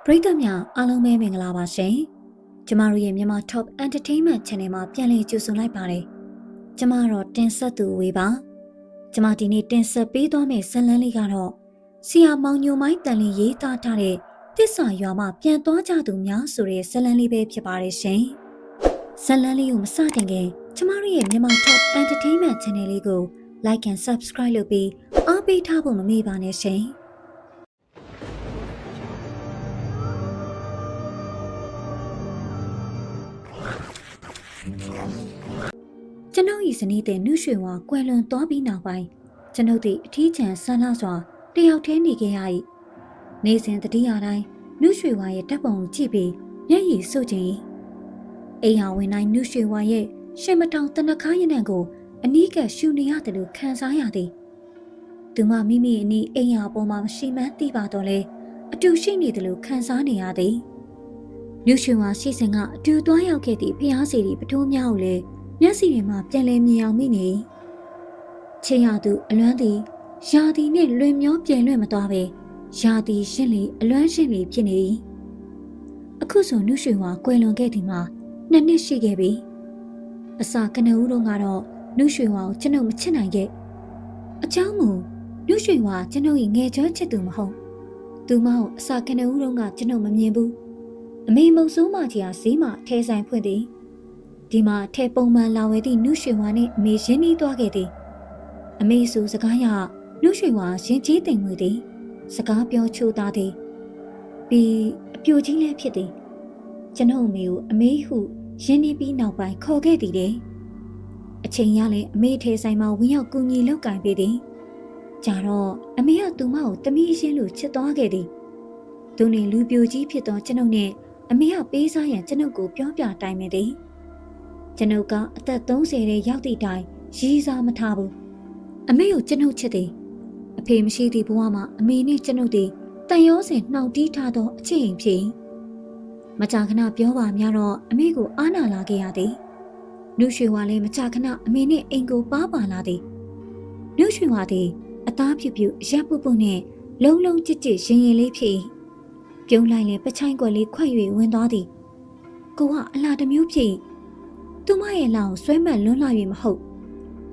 ပရိသတ်များအားလုံးပဲမင်္ဂလာပါရှင်။ကျမတို့ရဲ့မြန်မာ Top Entertainment Channel မှာပြန်လည်ကြိုဆိုလိုက်ပါတယ်။ကျမတော့တင်ဆက်သူဝေပါ။ကျမဒီနေ့တင်ဆက်ပေးသွားမယ့်ဇာတ်လမ်းလေးကတော့ဆရာမောင်ညိုမိုင်းတန်လင်းရေးသားထားတဲ့တစ္ဆာရွာမှာပြန်သွားကြသူများဆိုတဲ့ဇာတ်လမ်းလေးပဲဖြစ်ပါတယ်ရှင်။ဇာတ်လမ်းလေးကိုမစတင်ခင်ကျမတို့ရဲ့မြန်မာ Top Entertainment Channel လေးကို Like and Subscribe လုပ်ပြီးအားပေးထားဖို့မမေ့ပါနဲ့ရှင်။ကျွန်ုပ်၏ဇနီးတဲ့နှုရွှေဝါကွယ်လွန်သွားပြီးနောက်ပိုင်းကျွန်ုပ်သည်အထီးကျန်ဆန်းလာစွာတယောက်တည်းနေခဲ့ရ၏နေစဉ်တတိယတိုင်းနှုရွှေဝါရဲ့တပ်ပုံကိုကြည့်ပြီးမျက်ရည်စို့ခြင်းအိမ်ဟာဝင်တိုင်းနှုရွှေဝါရဲ့ရှင်မတောင်တနခါရနံကိုအနီးကပ်ရှူနေရတယ်လို့ခံစားရသည်သူမမိမိအနီးအိမ်ဟာပေါ်မှာမရှိမှန်းသိပါတော့လေအတူရှိနေတယ်လို့ခံစားနေရသည်နှုရွှေဝါရှိစဉ်ကအတူသွားရောက်ခဲ့သည့်ဖျားစီပထိုးများကိုလည်းမျက်စိတွေမှာပြန်လဲမြင်အောင်မိနေချင်ရသူအလွမ်းသည်ရာသီနှင့်လွင်မျောပြန်လွင့်မသွားပဲရာသီရှင်းလီအလွမ်းရှင်းလီဖြစ်နေအခုဆိုနှုရွှေဝါကွယ်လွန်ခဲ့သည်မှာ2 နှစ်ရှိခဲ့ပြီအစာကနဦးတုန်းကတော့နှုရွှေဝါကိုကျွန်ုပ်မချစ်နိုင်ခဲ့အကြောင်းမူနှုရွှေဝါကျွန်ုပ်၏ငယ်ကျွမ်းချစ်သူမဟုတ်သူမကိုအစာကနဦးတုန်းကကျွန်ုပ်မမြင်ဘူးအမေမုံဆိုးမကြီးဟာဈေးမှာထဲဆိုင်ဖွင့်သည်ဒီမှာထဲပုံမှန်လာဝဲသည့်နှုရွှေဝါနှင့်အမေရင်းနှီးသွားခဲ့သည်အမေဆိုစကားရနှုရွှေဝါရင်ကြီးတိမ်မွေသည်စကားပြောချိုးသားသည်ပြီးအပြိုကြီးလည်းဖြစ်သည်ကျွန်ုပ်အမေကိုအမေဟုရင်းနှီးပြီးနောက်ပိုင်းခေါ်ခဲ့သည်တဲ့အချိန်ရလည်းအမေထဲဆိုင်မှာဝင်ရောက်ကူညီလောက်ကင်ပေးသည်ကြာတော့အမေကသူမကိုတမီးရှင်းလို့ချစ်သွားခဲ့သည်သူနှင့်လူပြိုကြီးဖြစ်သောကျွန်ုပ်နှင့်အမေကပေးစားရန်ကျွန်ုပ်ကိုပြောပြတိုင်ပင်သည်ကျွန်ုပ်ကအသက်30ရဲ့ရောက်သည့်တိုင်ရည်စားမထားဘူးအမေကိုကျွန်ုပ်ချစ်သည်အဖေမရှိသည့်ဘဝမှာအမေနဲ့ကျွန်ုပ်သည်တန်ရောစင်နှောင့်တီးထားသောအချင်းဖြစ်မကြာခဏပြောပါများတော့အမေကိုအားနာလာခဲ့ရသည်နှုရွှေဝါလည်းမကြာခဏအမေနဲ့အိမ်ကိုပါလာသည်နှုရွှေဝါသည်အသားဖြူဖြူရပ်ပုပုနဲ့လုံးလုံးကြစ်ကြစ်ရင်ရင်လေးဖြစ်ပြုံးလိုက်လေပချိုင်းကွက်လေးခွက်၍ဝင်သွားသည်ကိုကအလားတစ်မျိုးဖြစ်သူမရဲ့လောင်ဆွဲမှတ်လွန်းလာ၍မဟုတ်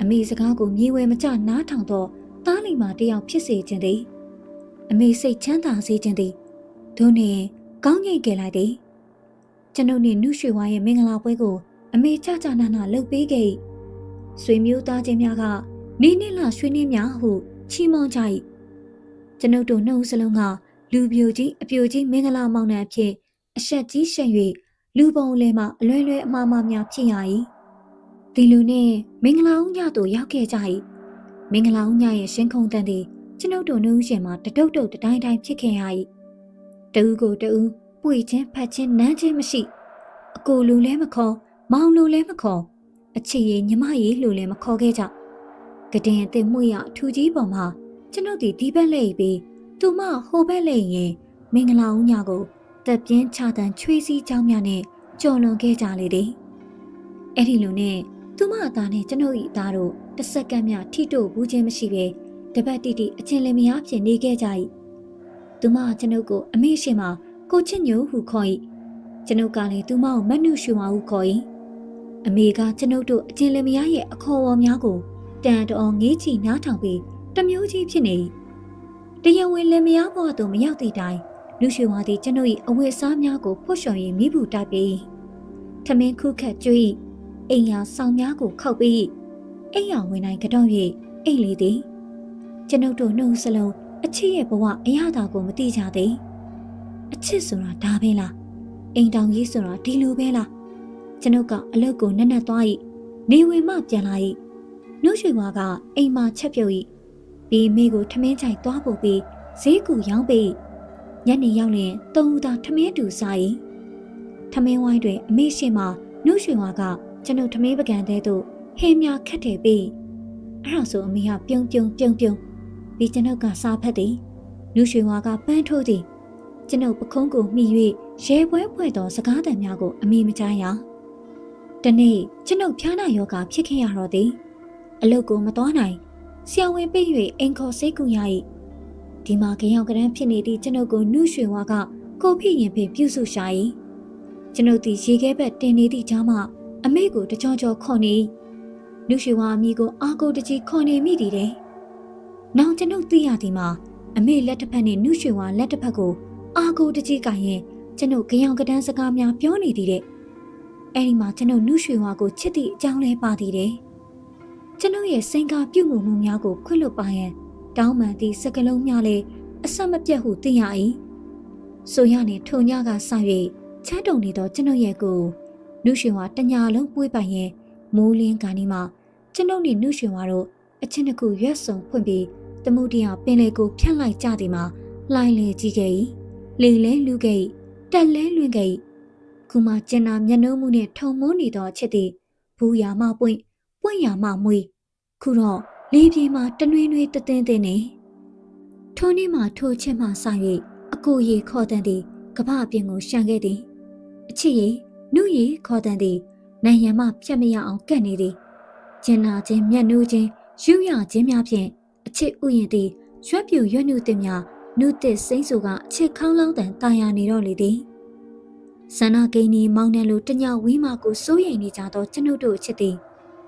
အမေစကားကိုမြေဝဲမကျနားထောင်တော့တားလိမ်မာတယောက်ဖြစ်စေခြင်းသည်အမေစိတ်ချမ်းသာစေခြင်းသည်ဒုနှင့်ကောင်းငိတ်ခဲ့လိုက်သည်ကျွန်ုပ်နှင့်နှုရွှေဝါရဲ့မင်္ဂလာပွဲကိုအမေကြကြနာနာလုပ်ပေးခဲ့ဆွေမျိုးသားချင်းများကနေနေလာရွှေနှင်းများဟုချီးမွမ်းကြ၏ကျွန်ုပ်တို့နှုတ်စလုံးကလူပြိုကြီးအပြိုကြီးမင်္ဂလာမောင်နှံအဖြစ်အဆက်ကြီးရှက်၍လူပုံလဲမှအလွဲလွဲအမှားမှားများဖြစ်ရ၏ဒီလူနဲ့မင်္ဂလာဦးညတို့ရောက်ခဲ့ကြ၏မင်္ဂလာဦးညရဲ့ရှင်းခုံတန်သည်ကျွန်ုပ်တို့နှုတ်ရှင်မှာတတုတ်တုတ်တိုင်းတိုင်းဖြစ်ခဲ့ရ၏တဦးကိုတဦးပွေချင်းဖတ်ချင်းနမ်းချင်းမရှိအကိုလူလဲမခေါ်မောင်လူလဲမခေါ်အချစ်ရည်ညီမရည်လူလဲမခေါ်ခဲ့ကြကတင်အစ်မှုရထူကြီးပေါ်မှာကျွန်ုပ်ဒီဘက်လဲပြီးသူမဟိုဘက်လဲရင်မင်္ဂလာဦးညကိုတက်ပြင်းချတန်ချွေးစည်းချောင်းများနဲ့ကြော်လွန်ခဲ့ကြလေသည်အဲ့ဒီလိုနဲ့သူမအသားနဲ့ကျွန်ုပ်၏အသားတို့တစ်စက္ကန့်မျှထိတို့ဘူးချင်းမရှိပဲတပတ်တိတိအချင်းလင်မယားဖြစ်နေခဲ့ကြ၏သူမကျွန်ုပ်ကိုအမေရှိမှကိုချစ်ညိုဟုခေါ်၏ကျွန်ုပ်ကလည်းသူမကိုမနှုရွှေဝါဟုခေါ်၏အမေကကျွန်ုပ်တို့အချင်းလင်မယားရဲ့အခေါ်အဝေါ်များကိုတန်တော်ငေးချီနားထောင်ပြီးတမျိုးကြီးဖြစ်နေ၏တရားဝင်လင်မယားဘဝသို့မရောက်သည့်တိုင်နှုရွှေဝါသည်ကျွန်ုပ်၏အဝတ်အစားများကိုဖွတ်လျှော်၍မိဘူးတိုက်ပြီးထမင်းခုခတ်ကျွေးအိမ်ယာဆောင်များကိုခောက်ပြီးအိမ်ယာဝင်တိုင်းကတော့၍အိမ်လေးသည်ကျွန်ုပ်တို့နှုတ်စလုံးအချစ်ရဲ့ဘဝအရသာကိုမသိကြသည်အချစ်ဆိုတာဒါပဲလားအိမ်တောင်ကြီးဆိုတာဒီလိုပဲလားကျွန်ုပ်ကအလုပ်ကိုနက်နက်သွား၏နေဝင်မှပြန်လာ၏နှုတ်ရွှေဝါကအိမ်မှာချက်ပြုတ်၏ပြီးမိကိုထမင်းချိုင်သွားပို့ပြီးဈေးကူရောင်းပေးညနေရောက်ရင်သုံးဦးသာထမင်းတူစား၏ထမင်းဝိုင်းတွင်အမေရှိမှနှုတ်ရွှေဝါကကျွန်ုပ်ထမင်းပကံတဲသို့ဟင်းများခတ်ထည့်ပြီးအဲ့ဒါဆိုအမေကပြုံးပြီးကျွန်ုပ်ကစားဖက်သည်နှုတ်ရွှေဝါကပန်းထိုးသည်ကျွန်ုပ်ပခုံးကိုမှီ၍ရဲပွဲဖွဲ့သောစကားသံများကိုအမေမကြားရတနေ့ကျွန်ုပ်ဖျားနာယောဂဖြစ်ခဲ့ရတော့သည်အလုတ်ကိုမသွားနိုင်ဆရာဝန်ပိတ်၍အိမ်ခေါ်စိတ်ကူရ၏ဒီမှာကြောင်ကရမ်းဖြစ်နေသည့်ကျွန်ုပ်ကိုနှုရွှေဝါက ကိုဖိရင်ဖိပြုစုရှာ၏ကျွန်ုပ်သည်ရေခဲဘက်တင်နေသည့်ကြားမှအမေကိုတကြောကြောခေါ်နေနုရွှေဝါအမိကိုအာကိုတကြီးခေါ်နေမိသည်တဲ့နောက်ကျွန်ုပ်သိရသည်မှာအမေလက်တစ်ဖက်နှင့်နုရွှေဝါလက်တစ်ဖက်ကိုအာကိုတကြီးကရင်ကျွန်ုပ်ကြောင်ကတန်းစကားများပြောနေသည်တဲ့အဲဒီမှာကျွန်ုပ်နုရွှေဝါကိုချစ်သည့်အကြောင်းလဲပါသည်တဲ့ကျွန်ုပ်ရဲ့စိန်ကာပြုမှုမှုများကိုခွင့်လွှတ်ပါရန်တောင်းပန်သည့်စကလုံးများလည်းအဆက်မပြတ်ဟုသိရ၏ဆိုရနှင့်ထုံညကဆ၍ချမ်းတုံနေသောကျွန်ုပ်ရဲ့ကိုနုရွှေဝါတညာလုံးပွေးပိုင်ရင်မိုးလင်းကနီမှကျွန်ုပ်နှင့်နုရွှေဝါတို့အချင်းတစ်ခုရွက်ဆုံဖွင့်ပြီးတမှုတရားပင်လေကိုဖြတ်လိုက်ကြသည်မှာလှိုင်းလေကြီးခဲ့၏လေလဲလူခဲ့၏တက်လဲလွင်ခဲ့၏ခုမှကျင်နာမျက်နှာမှုနှင့်ထုံမုန်းနေသောအချစ်သည်ဘူးရာမှပွင့်ရာမှမွေခုတော့လေပြေမှတနွေ့နွေ့တသင်းသင်းနေထိုနေ့မှထိုချစ်မှဆ၍အကိုရီခေါ်တန်သည်ကပ္ပအပြင်ကိုရှံခဲ့သည်အချစ်ရီနုရီခေါ်တန်သည်နိုင်ရန်မှဖြတ်မရအောင်ကပ်နေသည်ကျင်နာခြင်းမျက်နှူးခြင်းယူရခြင်းများဖြင့်အချစ်ဥယျာဉ်သည်ရွက်ပြူရွက်နှုသည်များနုသစ်စိမ့်ဆူကအချစ်ခေါင်းလောင်းတန်တာယာနေတော့လေသည်ဆန္ဒကိန်းဒီမောင်နှံလိုတညဝီးမကိုစိုးရိမ်နေကြသောကျွန်ုပ်တို့အချစ်သည်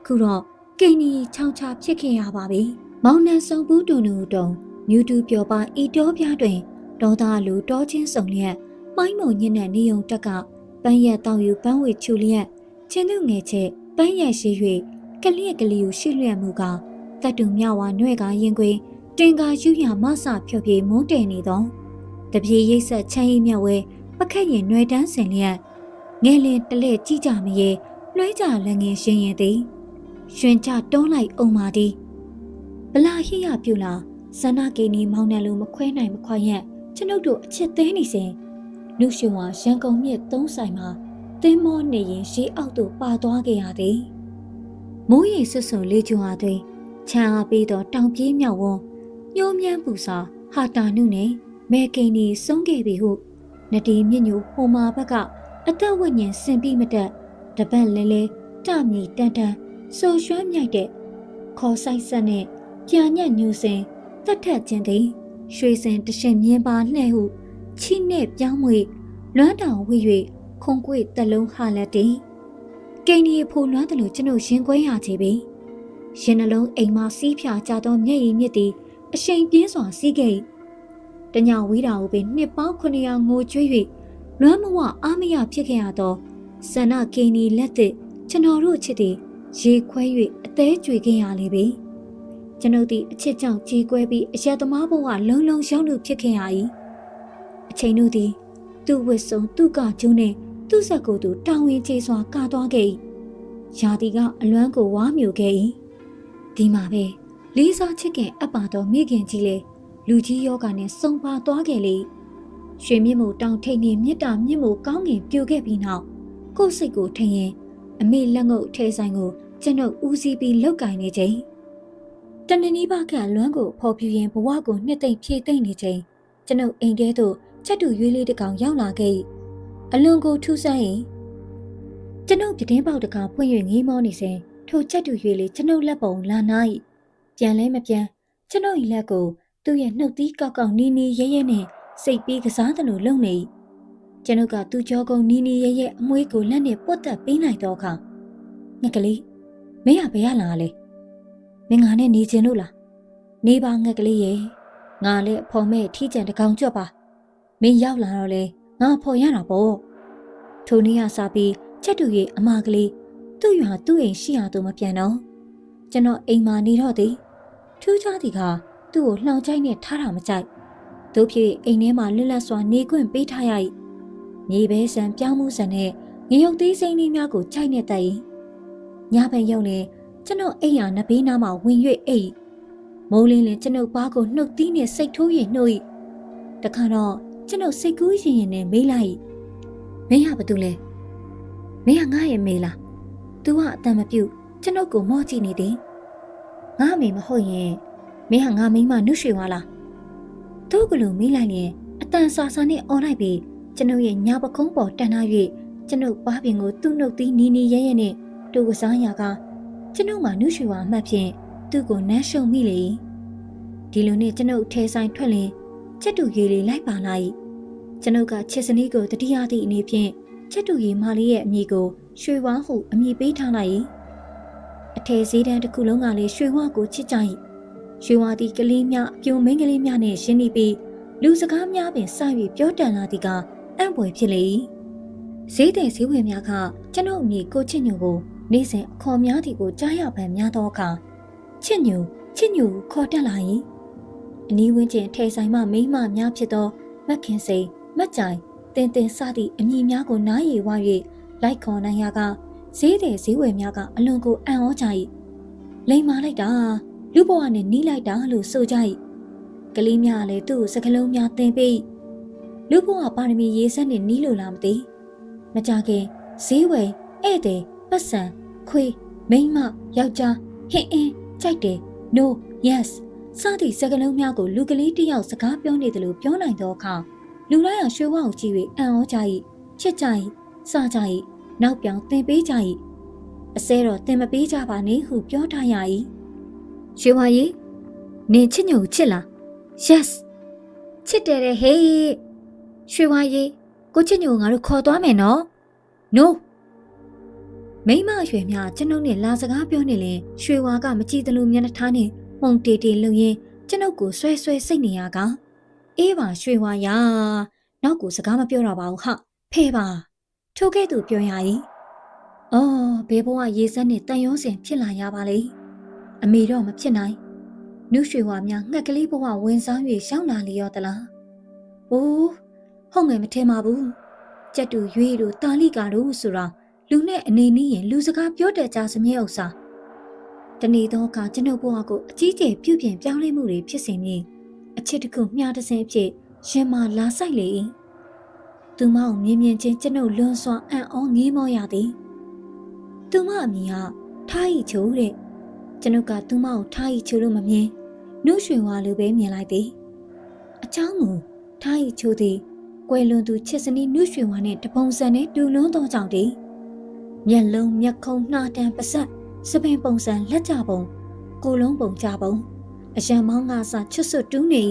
ခုတော့ကိန်းဒီချောင်းချဖြစ်ခဲ့ရပါပြီမောင်နှံဆောင်ဘူးတူနူတုံမြူတူပျော်ပါဤတောပြားတွင်ဒေါသလိုတောချင်းစုံလျက်မိုင်းမုံညစ်တဲ့နေုံတက်ကပန်းရက်တောင်ယူပန်းဝေချူလျက်ချင်းသူငယ်ချက်ပန်းရက်ရှိ၍ကလျက်ကလေးကိုရှိလျက်မှုကတတ်တူမြဝါနှဲ့ကရင်ကွင်းတင်ကာယူရမဆဖြော်ပြေမုန်းတယ်နေသောတပြေရိတ်ဆက်ချမ်းရည်မြဝဲပခက်ရင်နှွယ်တန်းစင်လျက်ငယ်လင်တလဲကြည့်ကြမရေလွှဲကြလည်းငယ်ရှင်ရင်သည်ရှင်ကြတွန်းလိုက်အောင်ပါသည်ဗလာဟိယပြူလာဆန္ဒကိန်းဒီမောင်နှံလိုမခွဲနိုင်မခွာရက်ကျွန်ုပ်တို့အချစ်သေးနေစဉ်နုရှင်ဝါရန်ကုန်မြစ်သုံးဆိုင်မှာသင်းမောနေရင်ရှေးအောက်သို့ပါသွားခဲ့ရသည်မိုးရေဆွဆွလေးကျွာတွင်ချမ်းအားပေးသောတောင်ပြေးမြောက်ဝန်းညှိုးမြန်းပူစာဟာတာနုနှင့်မဲကိန်းဒီဆုံးခဲ့ပြီဟုနတီမြင့်ညိုဟိုမာဘက်ကအသက်ဝိညာဉ်စင်ပြီးမတက်တပတ်လဲလဲတမြည်တန်တန်ဆိုရွှမ်းမြိုက်တဲ့ခေါ်ဆိုင်ဆက်နဲ့ကြာညက်ညူစင်တက်ထက်ခြင်းသည်ရွှေစင်တရှင်မြင်းပါလှဲ့ဟုချိနဲ့ပြောင်းမွေလွမ်းတောင်ဝိ၍ခုံကွေ့တလုံးဟာလက်တည်ကိန်းဒီဖိုလွမ်းတယ်လို့ကျွန်ုပ်ရင်ခွဲရချေပြီရင်နှလုံးအိမ်မှာစီးဖြာကြသောမျက်ရည်မြစ်သည်အရှိန်ပြင်းစွာစီးခဲ့တညဝီးတာကိုပင်နှစ်ပေါင်း900ငိုကြွေး၍လွမ်းမဝအားမရဖြစ်ခဲ့ရသောဆန္ဒကိန်းဒီလက်သစ်ကျွန်တော်တို့ချစ်သည်ရေခွဲ၍အသေးကျွေခဲ့ရလေပြီကျွန်ုပ်သည်အချစ်ကြောင့်ကြေကွဲပြီးအရက်သမားဘဝလုံးလုံးရောက်လို့ဖြစ်ခဲ့ရ၏အချိန်တို့သည်သူ့ဝစ်စုံသူ့ကကျုံးနှင့်သူ့ဆက်ကိုယ်သူတောင်းဝင်ချေစွာကာသွားခဲ့၏ရာသီကအလွမ်းကိုဝါမြူခဲ့၏ဒီမှာပဲလေးစားချစ်ခင်အပ်ပါသောမိခင်ကြီးလေလူကြီးယောဂါနှင့်စုံပါသွားခဲ့လေရွှေမြင့်မို့တောင်ထိပ်နှင့်မြစ်တာမြင့်မို့ကောင်းငင်ပြိုခဲ့ပြီးနောက်ကိုယ်စိတ်ကိုထင်ရင်အမေလက်ငုပ်ထဲဆိုင်ကိုကျွန်ုပ်ဦးစီးပြီးလောက်ကင်နေချိန်တနနီးပါးကအလွမ်းကိုဖော်ပြရင်ဘဝကိုနှစ်သိမ့်ဖြည့်သိမ့်နေချိန်ကျွန်ုပ်အိမ်ထဲသို့ချက်တူရွေးလေးတစ်ကောင်ရောက်လာခဲ့အလွန်ကိုထူးဆန်း၏ကျွန်ုပ်ပြတင်းပေါက်တကားဖွင့်၍ငေးမောနေစဉ်ထိုချက်တူရွေးလေးကျွန်ုပ်လက်ပုံလာနာ၏ပြန်လဲမပြန်ကျွန်ုပ်၏လက်ကိုသူ့ရဲ့နှုတ်သီးကောက်ကောက်နီးနီးရဲရဲနဲ့စိတ်ပြီးကစားသလိုလုံနေ၏ကျွန်ုပ်ကသူ့ကြောကုန်းနီးနီးရဲရဲအမွှေးကိုလက်နဲ့ပုတ်တက်ပေးလိုက်တော့အခါငှက်ကလေးမင်းကဘယ်ရလာလဲမင်းငါနဲ့နေချင်လို့လားနေပါငှက်ကလေးရဲ့ငါလည်းအဖော်မဲ့ထီးကြံတကောင်ကြွက်ပါမင်းရောက်လာတော့လေငါဖော်ရတာပေါ့ထိုနေ့ကစားပြီးချက်တူရဲ့အမကလေးသူ့ရွာသူ့အိမ်ရှိရသူမပြန်တော့ကျွန်တော်အိမ်မှာနေတော့သည်ထူးခြားသည်ကသူ့ကိုလှောင်ချိုက်နဲ့ထားတာမကြိုက်တို့ဖြစ်အိမ်ထဲမှာလွတ်လပ်စွာနေခွင့်ပေးထားရ၏မြေပဲဆန်ပြောင်းမှုဆန်နဲ့ငရုတ်သေးစိမ့်လေးများကိုချိုက်နေတတ်၏ညဘက်ရောက်လေကျွန်တော်အိမ်ရနဘေးနားမှာဝင်၍အိပ်မိုးလင်းလင်ကျွန်ုပ်ပါးကိုနှုတ်သီးနဲ့စိတ်ထိုး၍နှုတ်၏တခါတော့ကျွန်ုပ်စိတ်ကူးရင်ရင်နဲ့မေးလိုက်မင်းဟာဘာတူလဲမင်းဟာငါရဲ့မေးလားသူကအတန်မပြုတ်ကျွန်ုပ်ကိုမော့ကြည့်နေသည်ငါမေမဟုတ်ရင်မင်းဟာငါမိန်းမနှုတ်ရွှေဝါလားသူ့ကလေးမေးလိုက်ရင်အတန်ဆာဆာနဲ့អော်လိုက်ပြီးကျွန်ုပ်ရဲ့ညာပကုံးပေါ်တန်ထား၍ကျွန်ုပ်ပါးပင်ကိုသူ့နှုတ်သီးနီးနီးရဲရဲနဲ့တူကစားရာကကျွန်ုပ်မှာနှုတ်ရွှေဝါအမှတ်ဖြင့်သူ့ကိုနမ်းရှုံမိလေဒီလိုနဲ့ကျွန်ုပ်ထဲဆိုင်ထွက်လင်ချက်တူရေလေးလိုက်ပါလာ၏ ကျွန်ုပ်ကချစ်စနီးကိုတတိယသည့်အနေဖြင့်ချစ်တူရီမလေးရဲ့အမည်ကိုရွှေဝါဟုအမည်ပေးထားလိုက်အထည်စည်းတန်းတစ်ခုလုံးကလည်းရွှေဝါကိုချစ်ကြ၏ရွှေဝါသည်ကလေးများအပြုံမင်းကလေးများနှင့်ရှင်းနေပြီးလူစကားများပင်စ၍ပြောတန်လာသည်ကအံ့ဖွယ်ဖြစ်လေ၏ဈေးတဲ့ဈေးဝယ်များကကျွန်ုပ်အမည်ကိုချစ်ညိုကိုနေ့စဉ်အခေါ်များသည်ကိုကြားရပန်များသောအခါချစ်ညိုခေါ်တက်လာ၏အနီးဝန်းကျင်ထဲဆိုင်မှမိန်းမများဖြစ်သောမက်ခင်စိန်မက်ကြိုင်တင်စသည့်အမည်များကိုနားရည်ဝ၍လိုက်ခေါ်နိုင်ရာကဈေးတဲ့ဈေးဝယ်များကအလွန်ကိုအံ့ဩကြ၏လိမ်မာလိုက်တာလူဘဝနဲ့နီးလိုက်တာလို့ဆိုကြ၏ကလေးများလည်းသူ့စကလုံးများသင်ပြီးလူဘဝပါရမီရေးဆက်နဲ့နီးလို့လားမသိမကြခင်ဈေးဝယ်ဧည့်သည်ပတ်စံခွေးမိန်းမယောက်ျားဟင်းအင်းကြိုက်တယ် no yes စသည့်စကလုံးများကိုလူကလေးတစ်ယောက်စကားပြောနေတယ်လို့ပြောနိုင်သောအခါလူလိုက်ရွှေဝါကိုကြည့်၍အံ့ဩကြ၏ချစ်ကြ၏စကြ၏နောက်ပြောင်သင်ပေးကြ၏အစဲတော့သင်မပေးကြပါနဲ့ဟုပြောထားရ၏ရွှေဝါကြီးနင်ချစ်ညိုချစ်လား yes ချစ်တယ်ဟေးရွှေဝါကြီးကိုချစ်ညိုငါတို့ခေါ်သွားမယ်နော် no မိမရွှေများကျွန်ုပ်နဲ့လာစကားပြောနေရင်ရွှေဝါကမကြည့်သလိုမျက်နှာထားနဲ့မှုန်တေတေလုံရင်ကျွန်ုပ်ကိုဆွဲစိတ်နေရကအေးပါရွှေဝါရနောက်ကိုစကားမပြောတော့ပါဘူးဟာဖဲပါထိုကဲ့သို့ပြောရ၏အော်ဘယ်ဘဝရေစက်နဲ့တန်ရုံးစင်ဖြစ်လာရပါလေအမေတော့မဖြစ်နိုင်နုရွှေဝါများငှက်ကလေးဘဝဝင်စား၍ရှောင်းလာလျော်သလားအိုးဟုတ်ငယ်မထင်ပါဘူးကြက်တူရွေးတို့တာလိကာတို့ဆိုတာလူနဲ့အနေနည်းရင်လူစကားပြောတတ်ကြစမြဲဥစ္စာတနေ့သောအခါကျွန်ုပ်ဘဝကိုအကြီးကျယ်ပြုပြင်ပြောင်းလဲမှုတွေဖြစ်စေမည်အချစ်တခုမျှတဆင်းအဖြစ်ရင်မာလာဆိုင်လေ၏သူမကိုမြင်ချင်းကျွန်ုပ်လွန်စွာအံ့ဩငေးမောရသည်သူမအမည်ကထားဤချိုတဲ့ကျွန်ုပ်ကသူမကိုထားဤချိုလို့မမြင်နှုတ်ရွှေဝါလိုပဲမြင်လိုက်သည်အချောင်းမူထားဤချိုသည်ကွယ်လွန်သူချစ်စနီးနှုတ်ရွှေဝါနှင့်တပုံစံနဲ့တူလွန်းသောကြောင့်တည်းမျက်လုံးမျက်ခုံးနှာတံပါးစပ်စပင်ပုံစံလက်ကြပုံကိုယ်လုံးပုံကြပုံအရံမောင်းကစားချွတ်ဆွတ်တူးနေ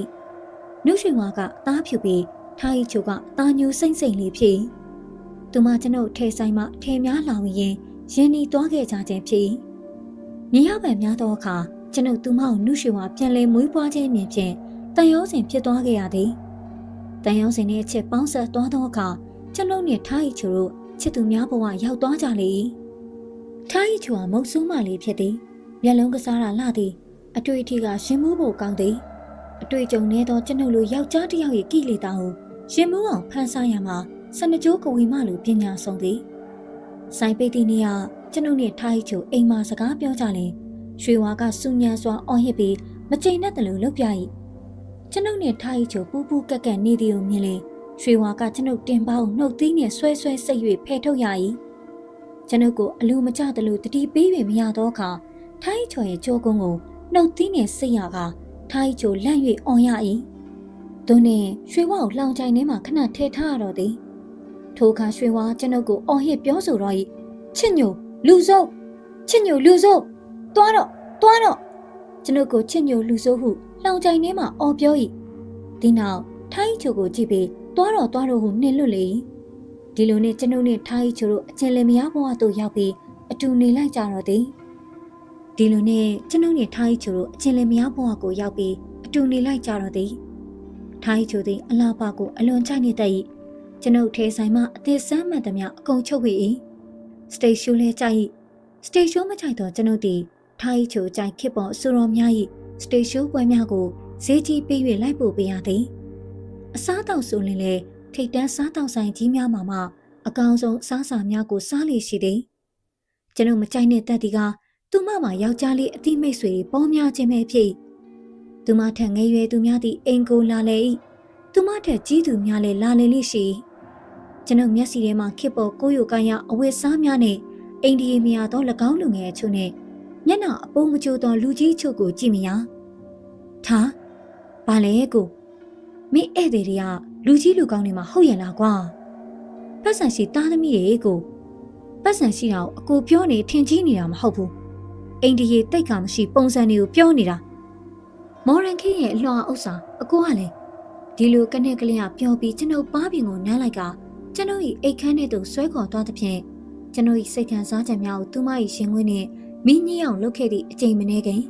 နှုတ်ရွှေဝါကအသားဖြူပြီးထားဤချိုကတာညူစိမ့်စိမ့်လေးဖြစ်သူမကျွန်ုပ်ထဲဆိုင်မှထဲများလောင်ရင်ရင်းနှီးသွားခဲ့ကြခြင်းဖြစ်မြင်ရပံများသောအခါကျွန်ုပ်သူမကိုနှုတ်ရွှေဝါပြန်လဲမွေးပွားခြင်းမြင်ဖြင့်တန်ရုံးစင်ဖြစ်သွားခဲ့ရသည်တန်ရုံးစင်ရဲ့အချက်ပေါင်းဆက်သွားသောအခါကျွန်ုပ်နှင့်ထားဤချိုတို့ချစ်သူများဘဝရောက်သွားကြလေထားဤချိုကမုတ်ဆိုးမလေးဖြစ်သည်မျက်လုံးကစားတာလှသည်အတွေ့အထိကရှင်မိုးဖို့ကောင်းသည်အတွေ့အကြုံနဲ့သောကျွန်ုပ်လိုယောက်ျားတစ်ယောက်ရဲ့ကိလေသာကိုရှင်မိုးအောင်ဖန်ဆားရမှာစနကြိုးကဝီမလိုပညာဆုံးသည်ဆိုင်ပိတ်တီနေရကျွန်ုပ်နှင့်ထားဤချိုအိမ်မှာစကားပြောကြလင်ရွှေဝါကစူညံစွာအော်ဟစ်ပြီးမကြိမ်နဲ့တလူလှုပ်ပြ၏ကျွန်ုပ်နှင့်ထားဤချိုပူပူကက်ကက်နေသည်ကိုမြင်လေရွှေဝါကကျွန်ုပ်တင်ပေါင်းနှုတ်သီးနှင့်ဆွဲစိတ်၍ဖယ်ထုတ်ရ၏ကျွန်ုပ်ကိုအလူမကျသလိုတတိပေး၍မရသောအခါထားဤချိုရဲ့ကြိုးကုန်းကိုနှုတ်သီးနှင့်စိတ်ရကထားဤချိုလန့်၍အော်ရ၏သူနှင့်ရွှေဝါကိုလှောင်ချိုင်ထဲမှခဏထည့်ထားရတော့သည်ထိုအခါရွှေဝါကျွန်ုပ်ကိုအော်ဟစ်ပြောဆိုတော့၏ချစ်ညိုလူစိုးချစ်ညိုလူစိုးသွားတော့ကျွန်ုပ်ကိုချစ်ညိုလူစိုးဟုလှောင်ချိုင်ထဲမှအော်ပြော၏ဒီနောက်ထားဤချိုကိုကြည့်ပြီးသွားတော့ဟုနှင်လွတ်လေ၏ဒီလိုနဲ့ကျွန်ုပ်နဲ့ထားဤချိုတို့အချင်းလင်မယားဘဝသို့ရောက်ပြီးအတူနေလိုက်ကြတော့သည်ဒီလိုနဲ့ကျွန်ုပ်နဲ့ထားဤချိုတို့အချင်းလင်မယားဘဝကိုရောက်ပြီးအတူနေလိုက်ကြတော့သည်ထားဤချိုသည်အလားပါကိုအလွန်ချိုက်နေတတ်၏ကျွန်ုပ်ထဲဆိုင်မှအသေးစမ်းမှန်သမျှအကုန်ချုပ်၏စတေရှိုးလဲကြိုက်၏စတေရှိုးမကြိုက်တော့ကျွန်ုပ်သည်ထားဤချိုကြိုက်ခစ်ပေါ်ဆူတော်များ၏စတေရှိုးပွဲများကိုဈေးကြီးပေး၍လိုက်ပို့ပေးရသည်အစားတောက်ဆိုရင်လေထိတ်တန်းစားတောက်ဆိုင်ကြီးများမှာမှအကောင်ဆုံးအစားအစာများကိုစားလေရှိသည်ကျွန်ုပ်မကြိုက်တဲ့တက်ဒီကသူမမှာယောက်ျားလေးအတိမိတ်ဆွေပေါ်များခြင်းပဲဖြစ်သူမထက်ငယ်ရွယ်သူများသည့်အိမ်ကိုလာလေ၏သူမထက်ကြီးသူများလည်းလာလေလိရှိကျွန်ုပ်မျက်စီထဲမှာခစ်ပေါ်ကိုယိုကိုင်းရအဝတ်စားများနဲ့အိန္ဒိယမြာသော၎င်းလူငယ်အချို့နဲ့မျက်နှာအပုံးမကျိုးသောလူကြီးအချို့ကိုကြည့်မရထားဘာလဲကိုမင်းဧည့်သည်တွေကလူကြီးလူကောင်းတွေမှာဟုတ်ရလားကွာပတ်စံရှိသားသမီးတွေကိုပတ်စံရှိတာကိုအကိုပြောနေထင်ကြီးနေတာမဟုတ်ဘူးအိန္ဒိယတိတ်ခါမရှိပုံစံတွေကိုပြောနေတာမော်ရန်ခေရဲ့အလွှာဥစ္စာအကိုကလည်း ဒီလိုကနဲ့ကလေးကပျော်ပြီးကျွန်ုပ်ပါးပြင်ကိုနမ်းလိုက်ကကျွန်ုပ်၏အိတ်ခမ်းထဲသို့ဆွဲခေါ်သွားသဖြင့်ကျွန်ုပ်၏စိတ်ခံစားချက်များကိုသူမ၏ရှင်ခွင်းနှင့်မင်းကြီးအောင်လုပ်ခဲ့သည့်အချိန်မနည်းခင်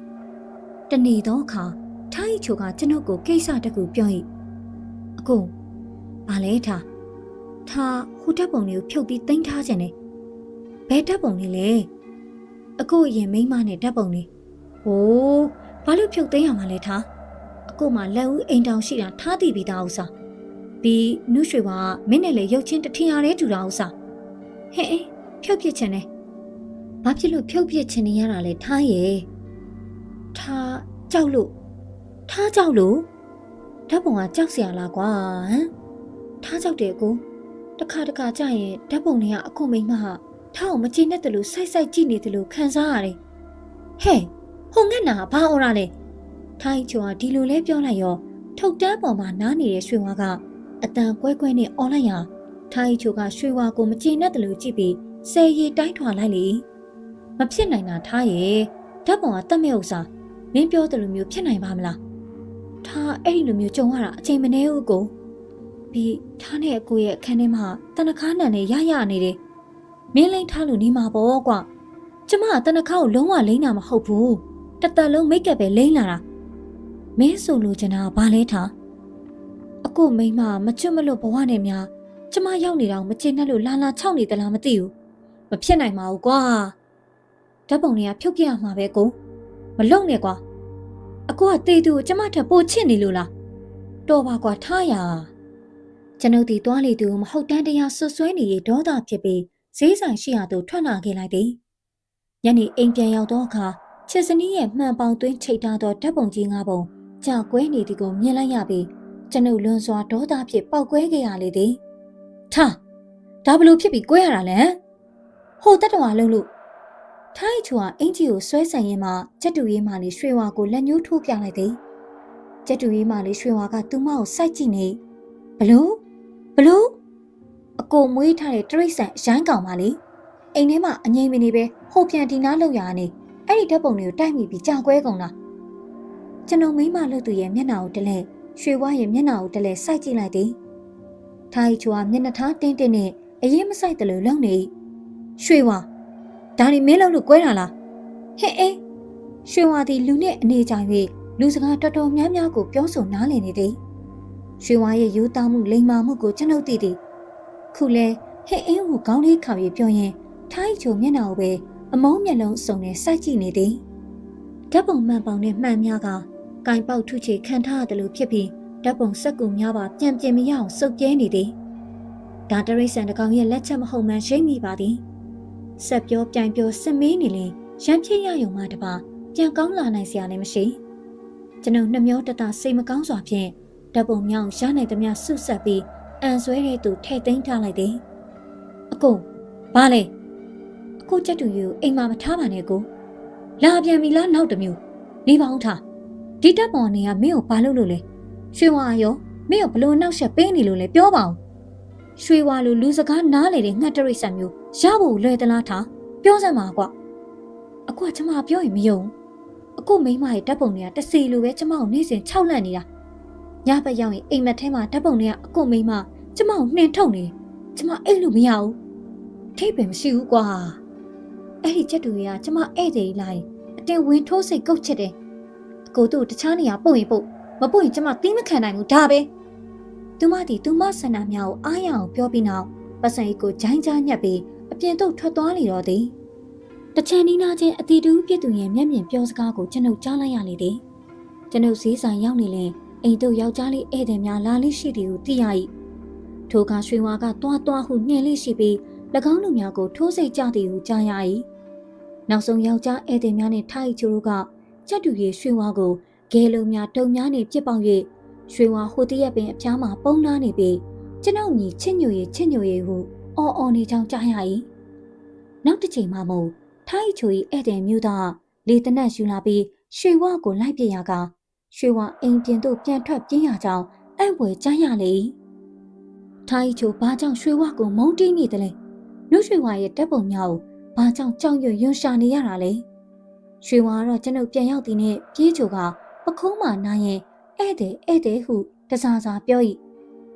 တနေ့သောအခါထား၏ချိုကကျွန်ုပ်ကိုကိစ္စတစ်ခုပြော၏အကိုဘာလဲထားဟိုဓာတ်ပုံလေးကိုဖြုတ်ပြီးတင်ထားခြင်းနဲ့ဘယ်ဓာတ်ပုံလေးလဲအကိုရင်မိန်းမနဲ့ဓာတ်ပုံလေးဟိုးဘာလို့ဖြုတ်သိမ်းရမှာလဲထားအကိုမှလက်ဦးအိမ်တောင်ရှိတာထားတည်ပြီးသားဥစားပြီးနုရွှေကမင်းနဲ့လေရုပ်ချင်းတထင်ရတဲ့တူတာဥစားဟဲ့ဖြုတ်ပြစ်ခြင်းနဲ့ဘာဖြစ်လို့ဖြုတ်ပြစ်ခြင်းနေရတာလဲထားရဲ့ထားကြောက်လို့ဓာတ်ပုံကကြောက်စရာလားကွာဟမ်ထားကြောက်တယ်ကိုတခါကြာရင်ဓာတ်ပုံတွေကအခုမိမထားအောင်မကြည့်နဲ့တလို့စိုက်ကြည့်နေတယ်လို့ခံစားရတယ်ဟဲ့ဟိုငက်နာဘာအော်ရလဲထား ချိုကဒီလိုလဲပြောလိုက်ရောထုတ်တန်းပေါ်မှာနားနေတဲ့ရွှေဝါကအတန်ကွဲနဲ့အော်လိုက်ရထားချိုကရွှေဝါကိုမကြည့်နဲ့တလို့ကြည့်ပြီးဆယ်ရီတိုင်းထွာလိုက်လေမဖြစ်နိုင်တာထားရဲ့ဓာတ်ပုံကတတ်မဲ့ဥစားမင်းပြောတယ်လို့မျိုးဖြစ်နိုင်ပါမလားထားအဲ့ဒီလိုမျိုးကြုံရတာအချိန်မနည်းဘူးကိုပြီးထားနဲ့အကိုရဲ့အခန်းထဲမှာတနခါးနံနဲ့ရနေတယ်မင်းလိမ့်ထားလို့နေမှာပေါ့ကွာကျမကတနခါးကိုလုံးဝလိမ့်တာမဟုတ်ဘူးတသက်လုံးမိတ်ကပ်ပဲလိမ့်လာတာမင်းဆိုလို့ကျင်တာဘာလဲထားအကိုမိမမချွတ်မလို့ဘဝနဲ့များကျမရောက်နေတော့မချင်နဲ့လို့လာချောက်နေသလားမသိဘူးမဖြစ်နိုင်ပါဘူးကွာဓာတ်ပုံတွေကဖြုတ်ပြရမှာပဲကိုမလုံနဲ့ကွာအကိုကတေးသူကိုကျမထပ်ပို့ချစ်နေလို့လားတော်ပါကွာထားရကျွန်ုပ်ဒီသွားလေသူမဟုတ်တန်းတရားဆွဆွဲနေရဒေါသဖြစ်ပြီးဈေးဆိုင်ရှိရာသို့ထွက်လာခဲ့လိုက်သည်ညနေအိမ်ပြန်ရောက်သောအခါချစ်စနီးရဲ့မှန်ပေါင်သွင်းချိတ်ထားသောဓာတ်ပုံကြီး၅ပုံကြာကွဲနေသည်ကိုမြင်လိုက်ရပြီးကျွန်ုပ်လွန်စွာဒေါသဖြင့်ပောက်ကွဲခဲ့ရလေသည်ထားဒါဘလို့ဖြစ်ပြီးကွဲရတာလဲဟိုတတ္တဝါလုံးလို့ထိုင်းချူဟာအင်ကြီးကိုဆွဲဆန်ရင်းမှကျက်တူရေးမှလေးရွှေဝါကိုလက်ညှိုးထိုးပြလိုက်သည်ကျက်တူရေးမှလေးရွှေဝါကသူမကိုစိုက်ကြည့်နေဘလို့အကိုမွေးထားတဲ့တရိတ်ဆန်အရိုင်းကောင်ပါလေအိမ်ထဲမှာအငိမ့်မနေပဲဟိုပြန်ဒီနားလောက်ရနေအဲ့ဒီဓာတ်ပုံတွေကိုတိုက်မိပြီးကြာကွဲကုန်တာကျွန်ုပ်မိမလို့သူရဲ့မျက်နှာကိုတလဲရွှေဝါရဲ့မျက်နှာကိုတလဲစိုက်ကြည့်လိုက်သည်ထိုင်းချူဟာမျက်နှာထားတင်းနဲ့အရင်မစိုက်တယ်လို့လုံနေရွှေဝါဒါနေမင်းလုံးလို့ကွဲတာလားဟဲ့ရွှေဝါသည်လူနဲ့အနေကြ၍လူစကားတော်တော်များများကိုပြောဆိုနားလည်နေသည်ရွှေဝါရဲ့ယူသားမှုလိမ္မာမှုကိုကျွန်ုပ်သိသည်ခုလဲဟဲ့ဟိုကောင်းလေးခါပြီးပြောရင်ထိုင်းချိုမျက်နှာကိုပဲအမုန်းမျက်လုံးစုံနဲ့စိုက်ကြည့်နေသည်ဓာတ်ပုံမှန်ပေါင်နဲ့မှန်များကကင်ပေါက်ထုချေခံထားရတယ်လို့ဖြစ်ပြီးဓာတ်ပုံစက်ကူများပါပြန်ပြင်မရအောင်စုပ်ပြဲနေသည်ဒါတရိတ်ဆန်တကောင်ရဲ့လက်ချက်မဟုတ်မှန်းရှိမိပါသည်ဆက်ပြောပြိုင်ပြောစစ်မေးနေရင်ရမ်းဖြစ်ရယုံမှတပါပြန်ကောင်းလာနိုင်စရာလည်းမရှိကျွန်ုပ်နှမျောတတစိတ်မကောင်းစွာဖြင့်ဓာတ်ပုံမြောင်ရနိုင်သမျှဆုတ်ဆက်ပြီးအန်ဆွဲတဲ့သူထဲ့သိမ်းထားလိုက်သည်အကိုဘာလဲအကိုချက်တူယူအိမ်မှာမထားပါနဲ့ကိုလာပြန်ပြီလားနောက်တစ်မျိုးနေပါဦးထားဒီတပ်ပေါ်နေကမင်းကိုဘာလုပ်လို့လဲရွှေဝါရောမင်းကိုဘလို့နောက်ဆက်ပေးနေလို့လဲပြောပါဦးရွှေဝါလိုလူစကားနားလေတဲ့ငှက်တရိတ်ဆန်မျိုးရဖို့လွယ်သလားထားပြောစမ်းပါကွာအကွာကျမပြောရင်မယုံအကိုမိမရဲ့ဓာတ်ပုံတွေကတစီလိုပဲကျမကိုနေ့စဉ်ခြောက်လန့်နေတာညဘက်ရောက်ရင်အိမ်မက်ထဲမှာဓာတ်ပုံတွေကအကိုမိမကျမကိုနှင်ထုတ်နေတယ်ကျမအိတ်လို့မရဘူးထိပ်ပင်မရှိဘူးကွာအဲ့ဒီချက်တူတွေကကျမဧည့်သည်လာရင်အတင်ဝင်ထိုးစိတ်ကုတ်ချစ်တယ်အကိုတို့တခြားနေရာပို့ရင်ပို့မပို့ရင်ကျမသီးမခံနိုင်ဘူးဒါပဲသူမသည်သူမဆန္ဒများကိုအားရအောင်ပြောပြီးနောက်ပတ်စံကိုဂျိုင်းကြားညက်ပြီးအပြင်သို့ထွက်သွားလေတော့သည်တချန်နီးနာချင်းအတီတူပြည့်သူရဲ့မျက်မြင်ပြောစကားကိုကျွန်ုပ်ကြားလိုက်ရလေသည်ကျွန်ုပ်ဈေးဆိုင်ရောက်နေရင်အိမ်တို့ယောက်ျားလေးဧည့်သည်များလာလိရှိသည်ဟုသိရ၏ထိုကရွှေဝါကတွားဟုနှင်လိရှိပြီး၎င်းတို့များကိုထိုးစိတ်ကြသည်ဟုကြားရ၏နောက်ဆုံးယောက်ျားဧည့်သည်များနှင့်ထိုက်ချိုတို့ကချက်တူရဲ့ရွှေဝါကိုဂဲလုံးများတုံများနှင့်ပြစ်ပေါက်၍ရွှေဝါဟိုတရက်ပင်အဖျားမှာပုံနာနေပြီးကျွန်ုပ်ညီချစ်ညိုရဲ့ဟုအော်နေကြောင်းကြားရ၏နောက်တစ်ချိန်မှမို့ထိုက်ချို၏ဧည့်သည်မျိုးသားလေတနက်ယူလာပြီးရွှေဝါကိုလိုက်ပြရကရွှေဝါအိမ်ပြင်သို့ပြန်ထွက်ပြင်းရကြောင်းအဲ့ဝဲကြားရလေ၏ထိုက်ချိုဘာကြောင့်ရွှေဝါကိုမုန်းတီးနေတယ်လဲနှုတ်ရွှေဝါရဲ့တပ်ပုံများကိုဘာကြောင့်ကြောက်ရွံ့ရှာနေရတာလဲရွှေဝါကတော့ကျွန်ုပ်ပြန်ရောက်သည်နဲ့ပြေးချိုကပခုံးမှနားရင်ဧည့်သည်ဟု တစားစားပြော၏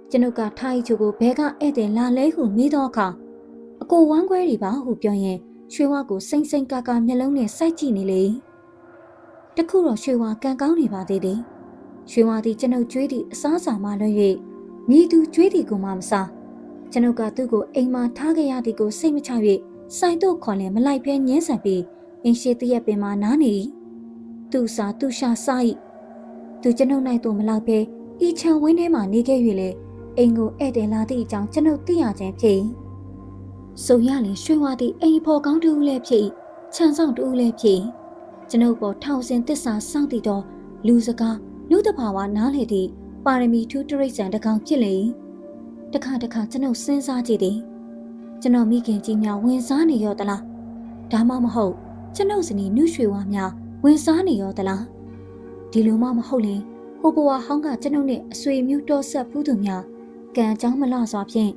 ကျွန်ုပ်ကထား၏ချိုကိုဘဲကဧည့်သည်လာလဲဟုမေးသောအခါအကိုဝမ်းခွဲတွေပါဟုပြောရင်ရွှေဝါကိုစိမ့်စိမ့်ကာကာမျက်လုံးနဲ့စိုက်ကြည့်နေလေတခုတော့ရွှေဝါကံကောင်းနေပါသေးတယ်ရွှေဝါသည်ကျွန်ုပ်ကြွေးသည့်အစားအစာမှလွှဲ၍မိသူကြွေးသည်ကိုမှမစားကျွန်ုပ်ကသူ့ကိုအိမ်မှာထားခဲ့ရသည်ကိုစိတ်မချ၍ဆိုင်တို့ခေါ်လင်မလိုက်ဖဲညှင်းဆန်ပြီးအင်းရှိတရက်ပင်မှနားနေ၏သူ့စာသူ့ရှာစား၏သူကျွန်ုပ်၌သို့မလောက်ဘဲဤချံဝင်းထဲမှနေခဲ့၍လေအိမ်ကိုဧည့်သည်လာသည့်အကြောင်းကျွန်ုပ်သိရခြင်းဖြစ်၏ဆိုရလင်ရွှေဝါသည်အိမ်ဖော်ကောင်းတူလည်းဖြစ်၏ခြံဆောင်တူလည်းဖြစ်၏ကျွန်ုပ်ပေါ်ထောင်စင်သစ္စာစောင့်တည်သောလူစကားလူတဘာဝနားလေသည့်ပါရမီထူးတရိတ်ဆန်တကောင်ဖြစ်လေ၏တခါကျွန်ုပ်စဉ်းစားကြည့်သည်ကျွန်တော်မိခင်ကြီးများဝင်စားနေရောသလားဒါမှမဟုတ်ကျွန်ုပ်စနီနုရွှေဝါများဝင်စားနေရောသလားဒီလိုမှမဟုတ်ရင်ဟိုဘဝဟောင်းကကျွန်ုပ်နဲ့အဆွေမျိုးတော်ဆက်ဖူးသူများကံအကြောင်းမလှစွာဖြင့်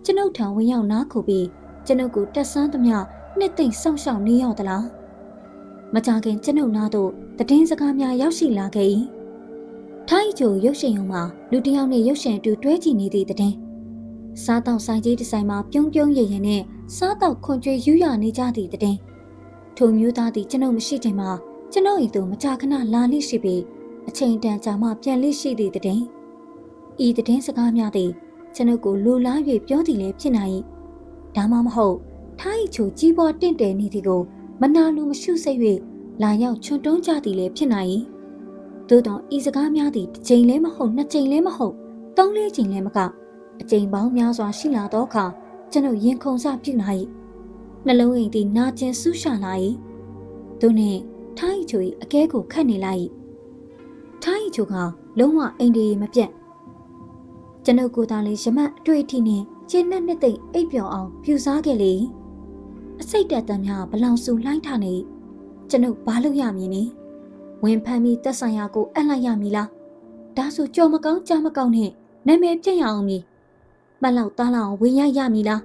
ကျွန်ုပ်ထံဝင်ရောက်နားခိုပြီးကျွန်ုပ်ကိုတက်ဆန်းသမျှနှစ်သိမ့်ဆောင်ရှောက်နေရောသလားမကြခင်ကျွန်ုပ်နားသို့တည်င်းစကားများရောက်ရှိလာခဲ့၏ထိုင်းကျိုရုပ်ရှင်ရုံမှာလူတစ်ယောက်နဲ့ရုပ်ရှင်အတူတွဲကြည့်နေသည့်တည်င်းစားတောက်ဆိုင်ကြီးတစ်ဆိုင်မှာပြုံးရရင်နဲ့စားတောက်ခွန်ကျွေးယူရနေကြသည့်တည်င်းထိုမျိုးသားသည်ကျွန်ုပ်မရှိချိန်မှာကျွန်ုပ်၏သူမကြာခဏလာလိရှိပြီးအချိန်တန်ကြာမှပြန်လိရှိသည့်တည်ဤတည်င်းစကားများသည်ကျွန်ုပ်ကိုလိုလား၍ပြောသည်လည်းဖြစ်နိုင်၏ဒါမှမဟုတ်ထိုင်းချိုကြီးပွားတင့်တယ်နေသည်ကိုမနာလိုမရှုစိတ်၍လာရောက်ချွတ်တွန်းကြသည်လည်းဖြစ်နိုင်၏သို့တော့ဤစကားများသည်တစ်ချိန်လည်းမဟုတ်နှစ်ချိန်လည်းမဟုတ်သုံးလေးချိန်လည်းမကအချိန်ပေါင်းများစွာရှိလာသောအခါကျွန်ုပ်ရင်ခုန်စပြုလာ၏နှလုံးအိမ်သည်နာကျင်ဆူရှာလာ၏သူနှင့်ထိုင်းချို၏အကဲကိုခတ်နေလိုက်၏ထိုင်းချိုကလုံးဝအိမ်ဒီမပြတ်ကျွန်ုပ်ကိုယ်တိုင်လည်းရမတ်အတွေ့အထိနှင့်ကျင်းနဲ့နှစ်သိမ့်အိပ်ပျော်အောင်ပြူစားခဲ့လေအစိတ်တက်တမ်းများဘလောင်စုလှိုင်းထနေကျွန်ုပ်ဘာလို့ရမည်နည်းဝင်ဖမ်းပြီးတက်ဆိုင်ရာကိုအပ်လိုက်ရမည်လားဒါဆိုကြော်မကောင်းကြားမကောင်းနဲ့နာမည်ပြည့်ရအောင်မည်မလောက်သားလောက်ဝင်ရမည်လား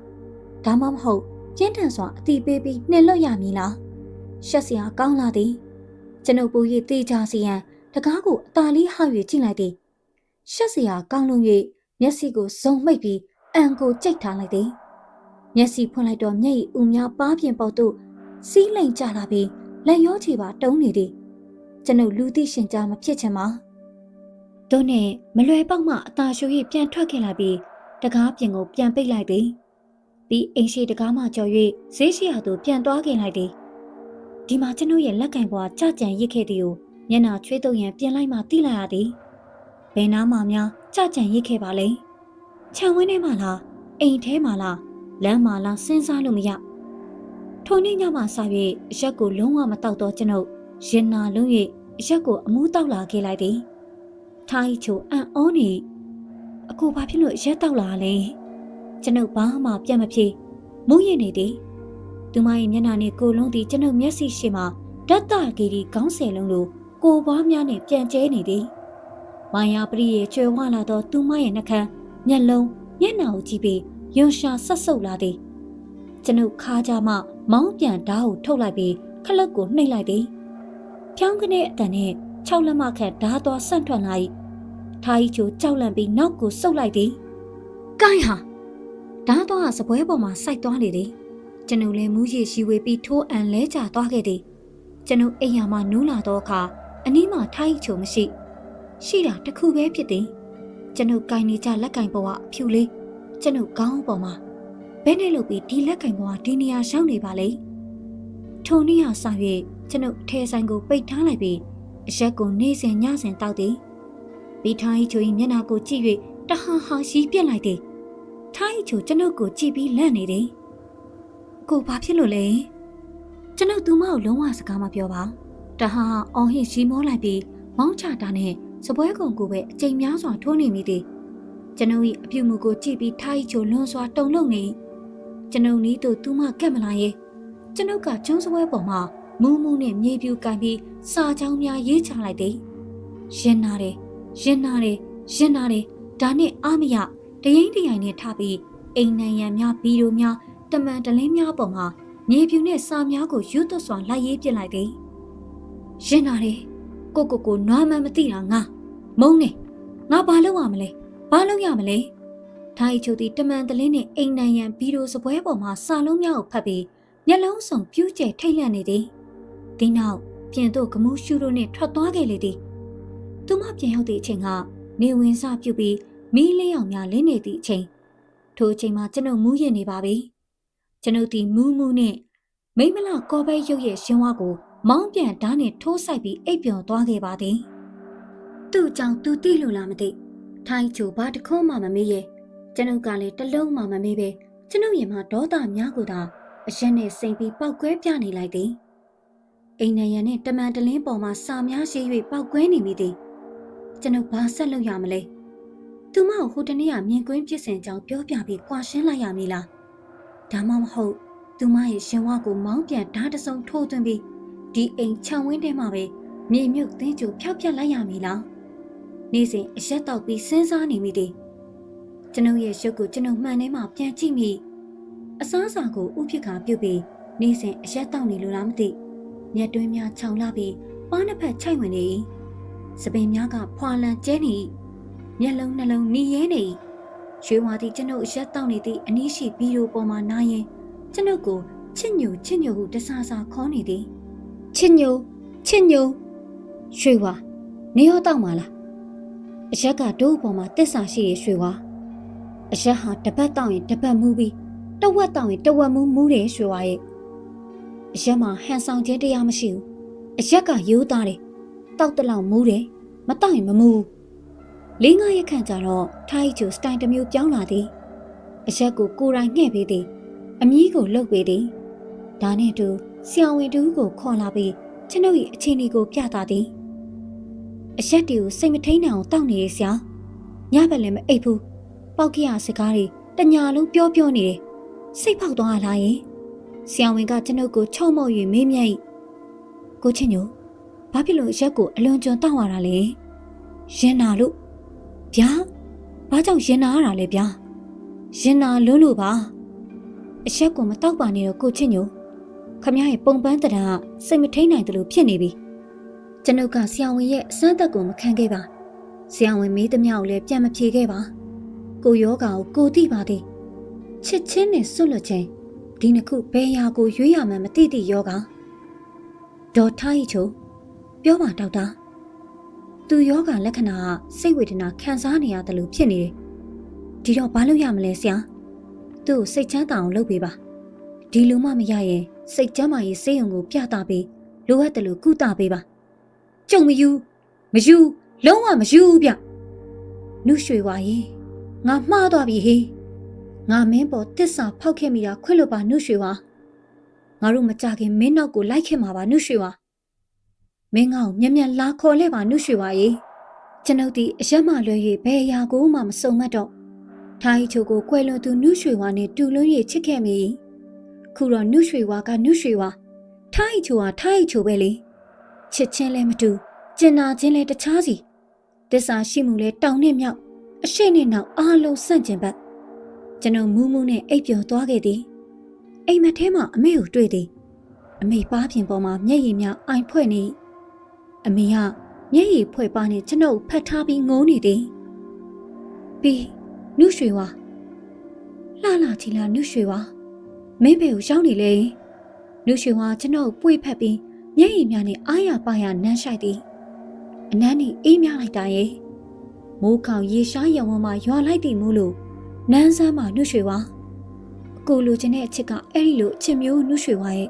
ဒါမှမဟုတ်ကျင်းထန်စွာအတိပေးပြီးနှင်လွတ်ရမည်လားရှက်စရာကောင်းလာသည်ကျွန်ုပ်ပူ၍တေးကြစီရန်တကားကိုအသာလေးဟ၍ကြည့်လိုက်သည်ရှက်စရာကောင်းလုံး၍မျက်စိကိုဇုံမိတ်ပြီးအံကိုကြိတ်ထားလိုက်သည်မျက်စိဖွင့်လိုက်တော့မျက်ရည်ဦးများပါးပြင်ပေါက်သို့စီးလိမ်ကျလာပြီးလက်ရောချေပါတုံးနေသည်ကျွန်ုပ်လူသိရှင်ကြားမဖြစ်ချင်ပါတို့နဲ့မလွယ်ပေါက်မှအသာရှူ၍ပြန်ထွက်ခဲ့လာပြီးတကားပြင်ကိုပြန်ပိတ်လိုက်သည်ပြီးအိမ်ရှိတကားမှကြော်၍ဈေးရှိရာသို့ပြန်သွားခဲ့လိုက်သည်ဒီမှာကျွန်ုပ်ရဲ့လက်ကင်ပေါ်ကြကြံရစ်ခဲ့သည်ကိုမျက်နှာချွေးတုပ်ရန်ပြင်လိုက်မှသိလိုက်ရသည်ဘယ်နားမှများကြကြံရစ်ခဲ့ပါလဲခြံဝင်းထဲမှာလားအိမ်ထဲမှာလားလမ်းမှာလားစဉ်းစားလို့မရထိုနေ့ညမှစ၍အရက်ကိုလုံးဝမတောက်တော့ကျွန်ုပ်ရင်နာလုံး၍အရက်ကိုအမူးတောက်လာခဲ့လိုက်သည်ထိုင်းချိုအံ့ဩနေအကိုဘာဖြစ်လို့အရက်တောက်လာလဲကျွန်ုပ်ဘာမှပြတ်မဖြေမူးရင်နေသည်သူမရဲ့မျက်နှာနဲ့ကိုယ်လုံးသည်ကျွန်ုပ်မျက်စိရှိမှဓာတ်တဂီဒီခေါင်းဆယ်လုံးလိုကိုပွားများနဲ့ပြန်ကျဲနေသည်မာယာပရိရဲ့ကျွဲဝလာသောသူမရဲ့နှကန်းမျက်လုံးမျက်နှာကိုကြည့်ပြီးယွန်ရှာဆက်ဆုပ်လာသည်ကျွန်ုပ်ခါကြမှမောင်းပြန်ဓာတ်ကိုထုတ်လိုက်ပြီးခလုတ်ကိုနှိပ်လိုက်သည်ဖြောင်းကနေအတန်နဲ့6လက်မခန့်ဓာတ်သွားဆန့်ထွက်လာ၏ထားကြီးချိုကြောက်လန့်ပြီးနောက်ကိုဆုပ်လိုက်သည်ကိုင်းဟာဓာတ်သွားစပွဲပေါ်မှာစိုက်သွားလေသည်ကျွန်ုပ်လည်းမူးရည်ရှိဝေးပြီးထိုးအန်လဲကျသွားခဲ့သည်ကျွန်ုပ်အိမ်ယာမှနိုးလာသောအခါအနီးမှာထားကြီးချိုမရှိတာတခုပဲဖြစ်သည်ကျွန်ုပ်ကိုင်းနေကြလက်ကင်ပေါ်ကအဖြူလေးကျွန်ုပ်ခေါင်းပေါ်မှာဘယ်နဲ့လုပ်ပြီးဒီလက်ကင်ပေါ်ကဒီနေရာရှောင်းနေပါလေထိုနေ့ဟာစ၍ကျွန်ုပ်အထဲဆိုင်ကိုပိတ်ထားလိုက်ပြီးအရက်ကိုနေစဉ်ညစဉ်တောက်သည်ပြီးထားကြီးချို၏မျက်နှာကိုကြည့်၍တဟာဟာရီးပြက်လိုက်သည်ထားကြီးချိုကျွန်ုပ်ကိုကြည့်ပြီးလန့်နေသည်ကိုဘာဖြစ်လို့လဲကျွန်ုပ်သူမကိုလုံးဝစကားမပြောပါတဟာဟာအော်ဟစ်ရီးမောလိုက်ပြီးမောင်းချတာနဲ့စပွဲကုံကိုပဲအချိန်များစွာထိုးနေမိသည်ကျွန်ုပ်၏အပြုမှုကိုကြည့်ပြီးထားကြီးချိုလွန်စွာတုန်လှုပ်နေကျွန်ုပ်နီးတို့သူမကက်မလာရဲ့ကျွန်ုပ်ကကျွန်းစပွဲပေါ်မှာမူးမူးနဲ့မြေပြူကန်ပြီးစာချောင်းများရေးချလိုက်သည်ရင်နာတယ်ဒါနဲ့အားမရတရင်တရိုင်နဲ့ထပြီးအိမ်နိုင်ရန်များဘီရိုများတမန်တလင်းများပေါ်မှာမြေပြူနဲ့စာများကိုရွတ်သွစွာလိုက်ရေးပြစ်လိုက်သည်ရင်နာတယ်ကိုနွားမှန်းမသိတာငါမုန်းနေ ငါဘာလုပ်ရမလဲဘာလုပ်ရမလဲထိုင်ချိုသည်တမန်တလင်းနှင့်အိမ်နံရံဗီဒီယိုစပွဲပေါ်မှာစာလုံးများကိုဖတ်ပြီးမျက်လုံးစုံပြူးကျဲထိတ်လန့်နေသည်ဒီနောက်ပြင်သို့ကမူးရှူတို့နှင့်ထွက်သွားခဲ့လေသည်သူမပြန်ရောက်သည့်အချိန်ကနေဝင်စပြုတ်ပြီးမီးလေးအောင်များလင်းနေသည့်အချိန်ထိုအချိန်မှာကျွန်ုပ်မူးရင်နေပါပြီကျွန်ုပ်သည်မူးနှင့်မိမလကော်ပဲရုပ်ရဲ့ရှင်ဝါကိုမောင်းပြန်ဓာတ်နှင့်ထိုးဆိုင်ပြီးအိပ်ပျော်သွားခဲ့ပါသည်သူ့ကြောင့်သူသိလို့လားမသိထိုင်ချိုဘာတခုမှမမေးရဲ့ကျွန်ုပ်ကလည်းတလုံးမှမမေးပဲကျွန်ုပ်ရင်မှာဒေါသများကိုသာအရက်နဲ့စိမ်ပြီးပောက်ကွဲပြနေလိုက်သည်အိမ်နံရံနဲ့တမန်တလင်းပေါ်မှာစာများရှိ၍ပောက်ကွဲနေမိသည်ကျွန်ုပ်ဘာဆက်လုပ်ရမလဲသူမကိုဟိုတနေ့ကမြင်ကွင်းဖြစ်စဉ်ကြောင့်ပြောပြပြီးကွာရှင်းလိုက်ရမည်လားဒါမှမဟုတ်သူမရဲ့ရှင်ဝါကိုမောင်းပြန်ဓာတ်တစုံထိုးသွင်းပြီးဒီအိမ်ခြံဝင်းထဲမှာပဲမြေမြုပ်သင်းကျိုဖျောက်ပြလိုက်ရမည်လားနေ့စဉ်အရက်တောက်ပြီးစဉ်းစားနေမိသည်ကျွန်ုပ်ရဲ့ရုပ်ကိုကျွန်ုပ်မှန်ထဲမှာပြန်ကြည့်မိအစားအစာကိုဥဖြစ်ခါပြုတ်ပြီးနေ့စဉ်အရက်တောက်နေလို့လားမသိမျက်တွင်းများခြောင်လာပြီးပါးနှစ်ဖက်ချိုက်ဝင်နေ၏စပင်များကဖွာလန်ကျဲနေ၏မျက်လုံးနှလုံးနီရဲနေ၏ရွှေဝါသည်ကျွန်ုပ်အရက်တောက်နေသည့်အနည်းရှိဗီဒီယိုပေါ်မှာနားရင်ကျွန်ုပ်ကိုချစ်ညိုဟုတဆာဆာခေါ်နေသည်ချစ်ညိုရွှေဝါနေရောတောက်မှာလားအရက်ကတို့ပေါ်မှာတက်ဆာရှိရဲ့ရွှေဝါအရက်ဟာတပတ်တောက်ရင်တပတ်မူးပြီးတဝက်တောက်ရင်တဝက်မူးတယ်ရွှေဝါရဲ့အရက်မှာဟန်ဆောင်ခြင်းတရားမရှိဘူးအရက်ကရိုးသားတယ်တောက်တလောက်မူးတယ်မတောက်ရင်မမူးလေးငါးရက်ခန့်ကြာတော့ထိုင်းချိုစတိုင်တစ်မျိုးပြောင်းလာသည်အရက်ကိုကိုယ်တိုင်ငှဲ့ပေးသည်အမီးကိုလှုပ်ပေးသည်ဒါနဲ့တူဆရာဝန်တူကိုခေါ်လာပြီးကျွန်ုပ်၏အခြေအနေကိုပြသသည်အရက်တီကိုစိတ်မထိန်နိုင်အောင်တောက်နေရဆရာညဘက်လည်းမအိပ်ဘူးပေါက်ခရစကားတွေတညာလုံးပြောနေတယ်စိတ်ဖောက်သွားလားယင်ဆရာဝန်ကကျွန်ုပ်ကိုချုံမော့၍မေးမြန်း၏ကိုချင်းညိုဘာဖြစ်လို့ရက်ကိုအလွန်ကျွံတောက်ရတာလဲရင်နာလို့ဗျာဘာကြောင့်ရင်နာရတာလဲဗျာရင်နာလွန်းလို့ပါအရက်ကိုမတောက်ပါနဲ့တော့ကိုချင်းညိုခမရဲ့ပုံပန်းတရံကစိတ်မထိန်နိုင်တယ်လို့ဖြစ်နေပြီကျွန်ုပ်ကဆရာဝန်ရဲ့အစမ်းသက်ကိုမခံခဲ့ပါဆရာဝန်မေးသမျှကိုလည်းပြန်မဖြေခဲ့ပါကိုယောဂါကိုကိုသိပါသည်ချစ်ချင်းနဲ့ဆွတ်လွတ်ခြင်းဒီနှစ်ခုဘယ်ရာကိုရွေးရမှန်းမသိသည့်ယောဂါဒေါ်ထားချိုပြောပါဒေါက်တာသူယောဂါလက္ခဏာကစိတ်ဝေဒနာခံစားနေရတယ်လို့ဖြစ်နေတယ်ဒီတော့ဘာလုပ်ရမလဲဆရာသူ့ကိုစိတ်ချမ်းသာအောင်လုပ်ပေးပါဒီလိုမှမရရင်စိတ်ကျမ်းမာရေးစေယုံကိုပြသပေးလိုအပ်တယ်လို့ကုသပေးပါကြုံမယူလုံးဝမယူဗျနုရွှေဝါရေငါမှားသွားပြီဟေးငါမင်းပေါ်တစ္ဆာဖောက်ခဲ့မိတာခွင့်လို့ပါနုရွှေဝါငါတို့မကြခင်မင်းနောက်ကိုလိုက်ခဲ့မှာပါနုရွှေဝါမင်းငါ့ကိုမြန်လာခေါ်လဲပါနုရွှေဝါရေကျွန်ုပ်ဒီအရက်မှလွဲ၍ဘယ်အရာကိုမှမစုံမတ်တော့ထိုင်းချိုကိုကွယ်လွန်သူနုရွှေဝါနဲ့တူလွန်း၍ချစ်ခဲ့မိခုတော့နုရွှေဝါကနုရွှေဝါထိုင်းချိုဟာထိုင်းချိုပဲလေချစ်ချင်းလည်းမတူကျင်နာချင်းလည်းတခြားစီတစ္ဆာရှိမှုလည်းတောင်နဲ့မြောက်အရှိနဲ့နောက်အားလုံးဆန့်ကျင်ဘက်ကျွန်တော်မူးနဲ့အိပ်ပျော်သွားခဲ့သည်အိမ်မက်ထဲမှာအမေကိုတွေ့သည်အမေပါးပြင်ပေါ်မှာမျက်ရည်များအိုင်ဖွဲ့နေအမေကမျက်ရည်ဖွဲ့ပါနေကျွန်တော်ဖတ်ထားပြီးငိုးနေသည်ပြီးနုရွှေဝါလှချီလာနုရွှေဝါမင်းဘေကိုရောက်နေလေနုရွှေဝါကျွန်တော်ပွေဖက်ပြီးမျက်ရည်များနဲ့အားရပါရနမ်းရှိုက်သည်အနမ်းနဲ့အေးမြလိုက်တာရဲ့မိုးခေါင်ရေရှားရဝန်းမှာရွာလိုက်သည်မို့လို့နန်းဆန်းမှာနုရွှေဝါအကိုလိုချင်တဲ့အချစ်ကအဲ့ဒီလိုအချစ်မျိုးနုရွှေဝါရဲ့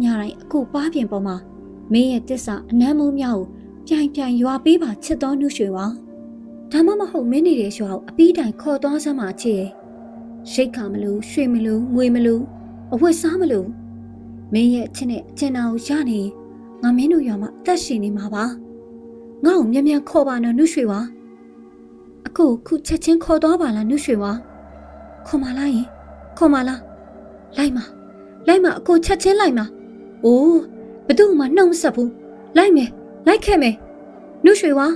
ညတိုင်းအကိုပါးပြင်ပေါ်မှာမင်းရဲ့တစ္ဆာအနမ်းမိုးများကိုပြိုင်ရွာပေးပါချစ်တော်နုရွှေဝါဒါမှမဟုတ်မင်းနေတဲ့ရွာကိုအပီးတိုင်ခေါ်သွားစမ်းမှာချစ်ရဲ့ရှိတ်ခါမလို့ရွှေမလို့ငွေမလို့အဝတ်စားမလို့မင်းရဲ့အချစ်နဲ့အကျဉ်းတော်ကိုရနေငါမင်းတို့ရွာမှာအသက်ရှင်နေမှာပါငါ့ကိုမြန်ခေါ်ပါနော်နုရွှေဝါအကိုခုချက်ချင်းခေါ်သွားပါလားနုရွှေဝါခေါ်မလားယင်ခေါ်မလားလိုက်မအကိုချက်ချင်းလိုက်မအိုးဘသူမှနှုတ်မဆက်ဘူးလိုက်ခဲ့မယ်နုရွှေဝါ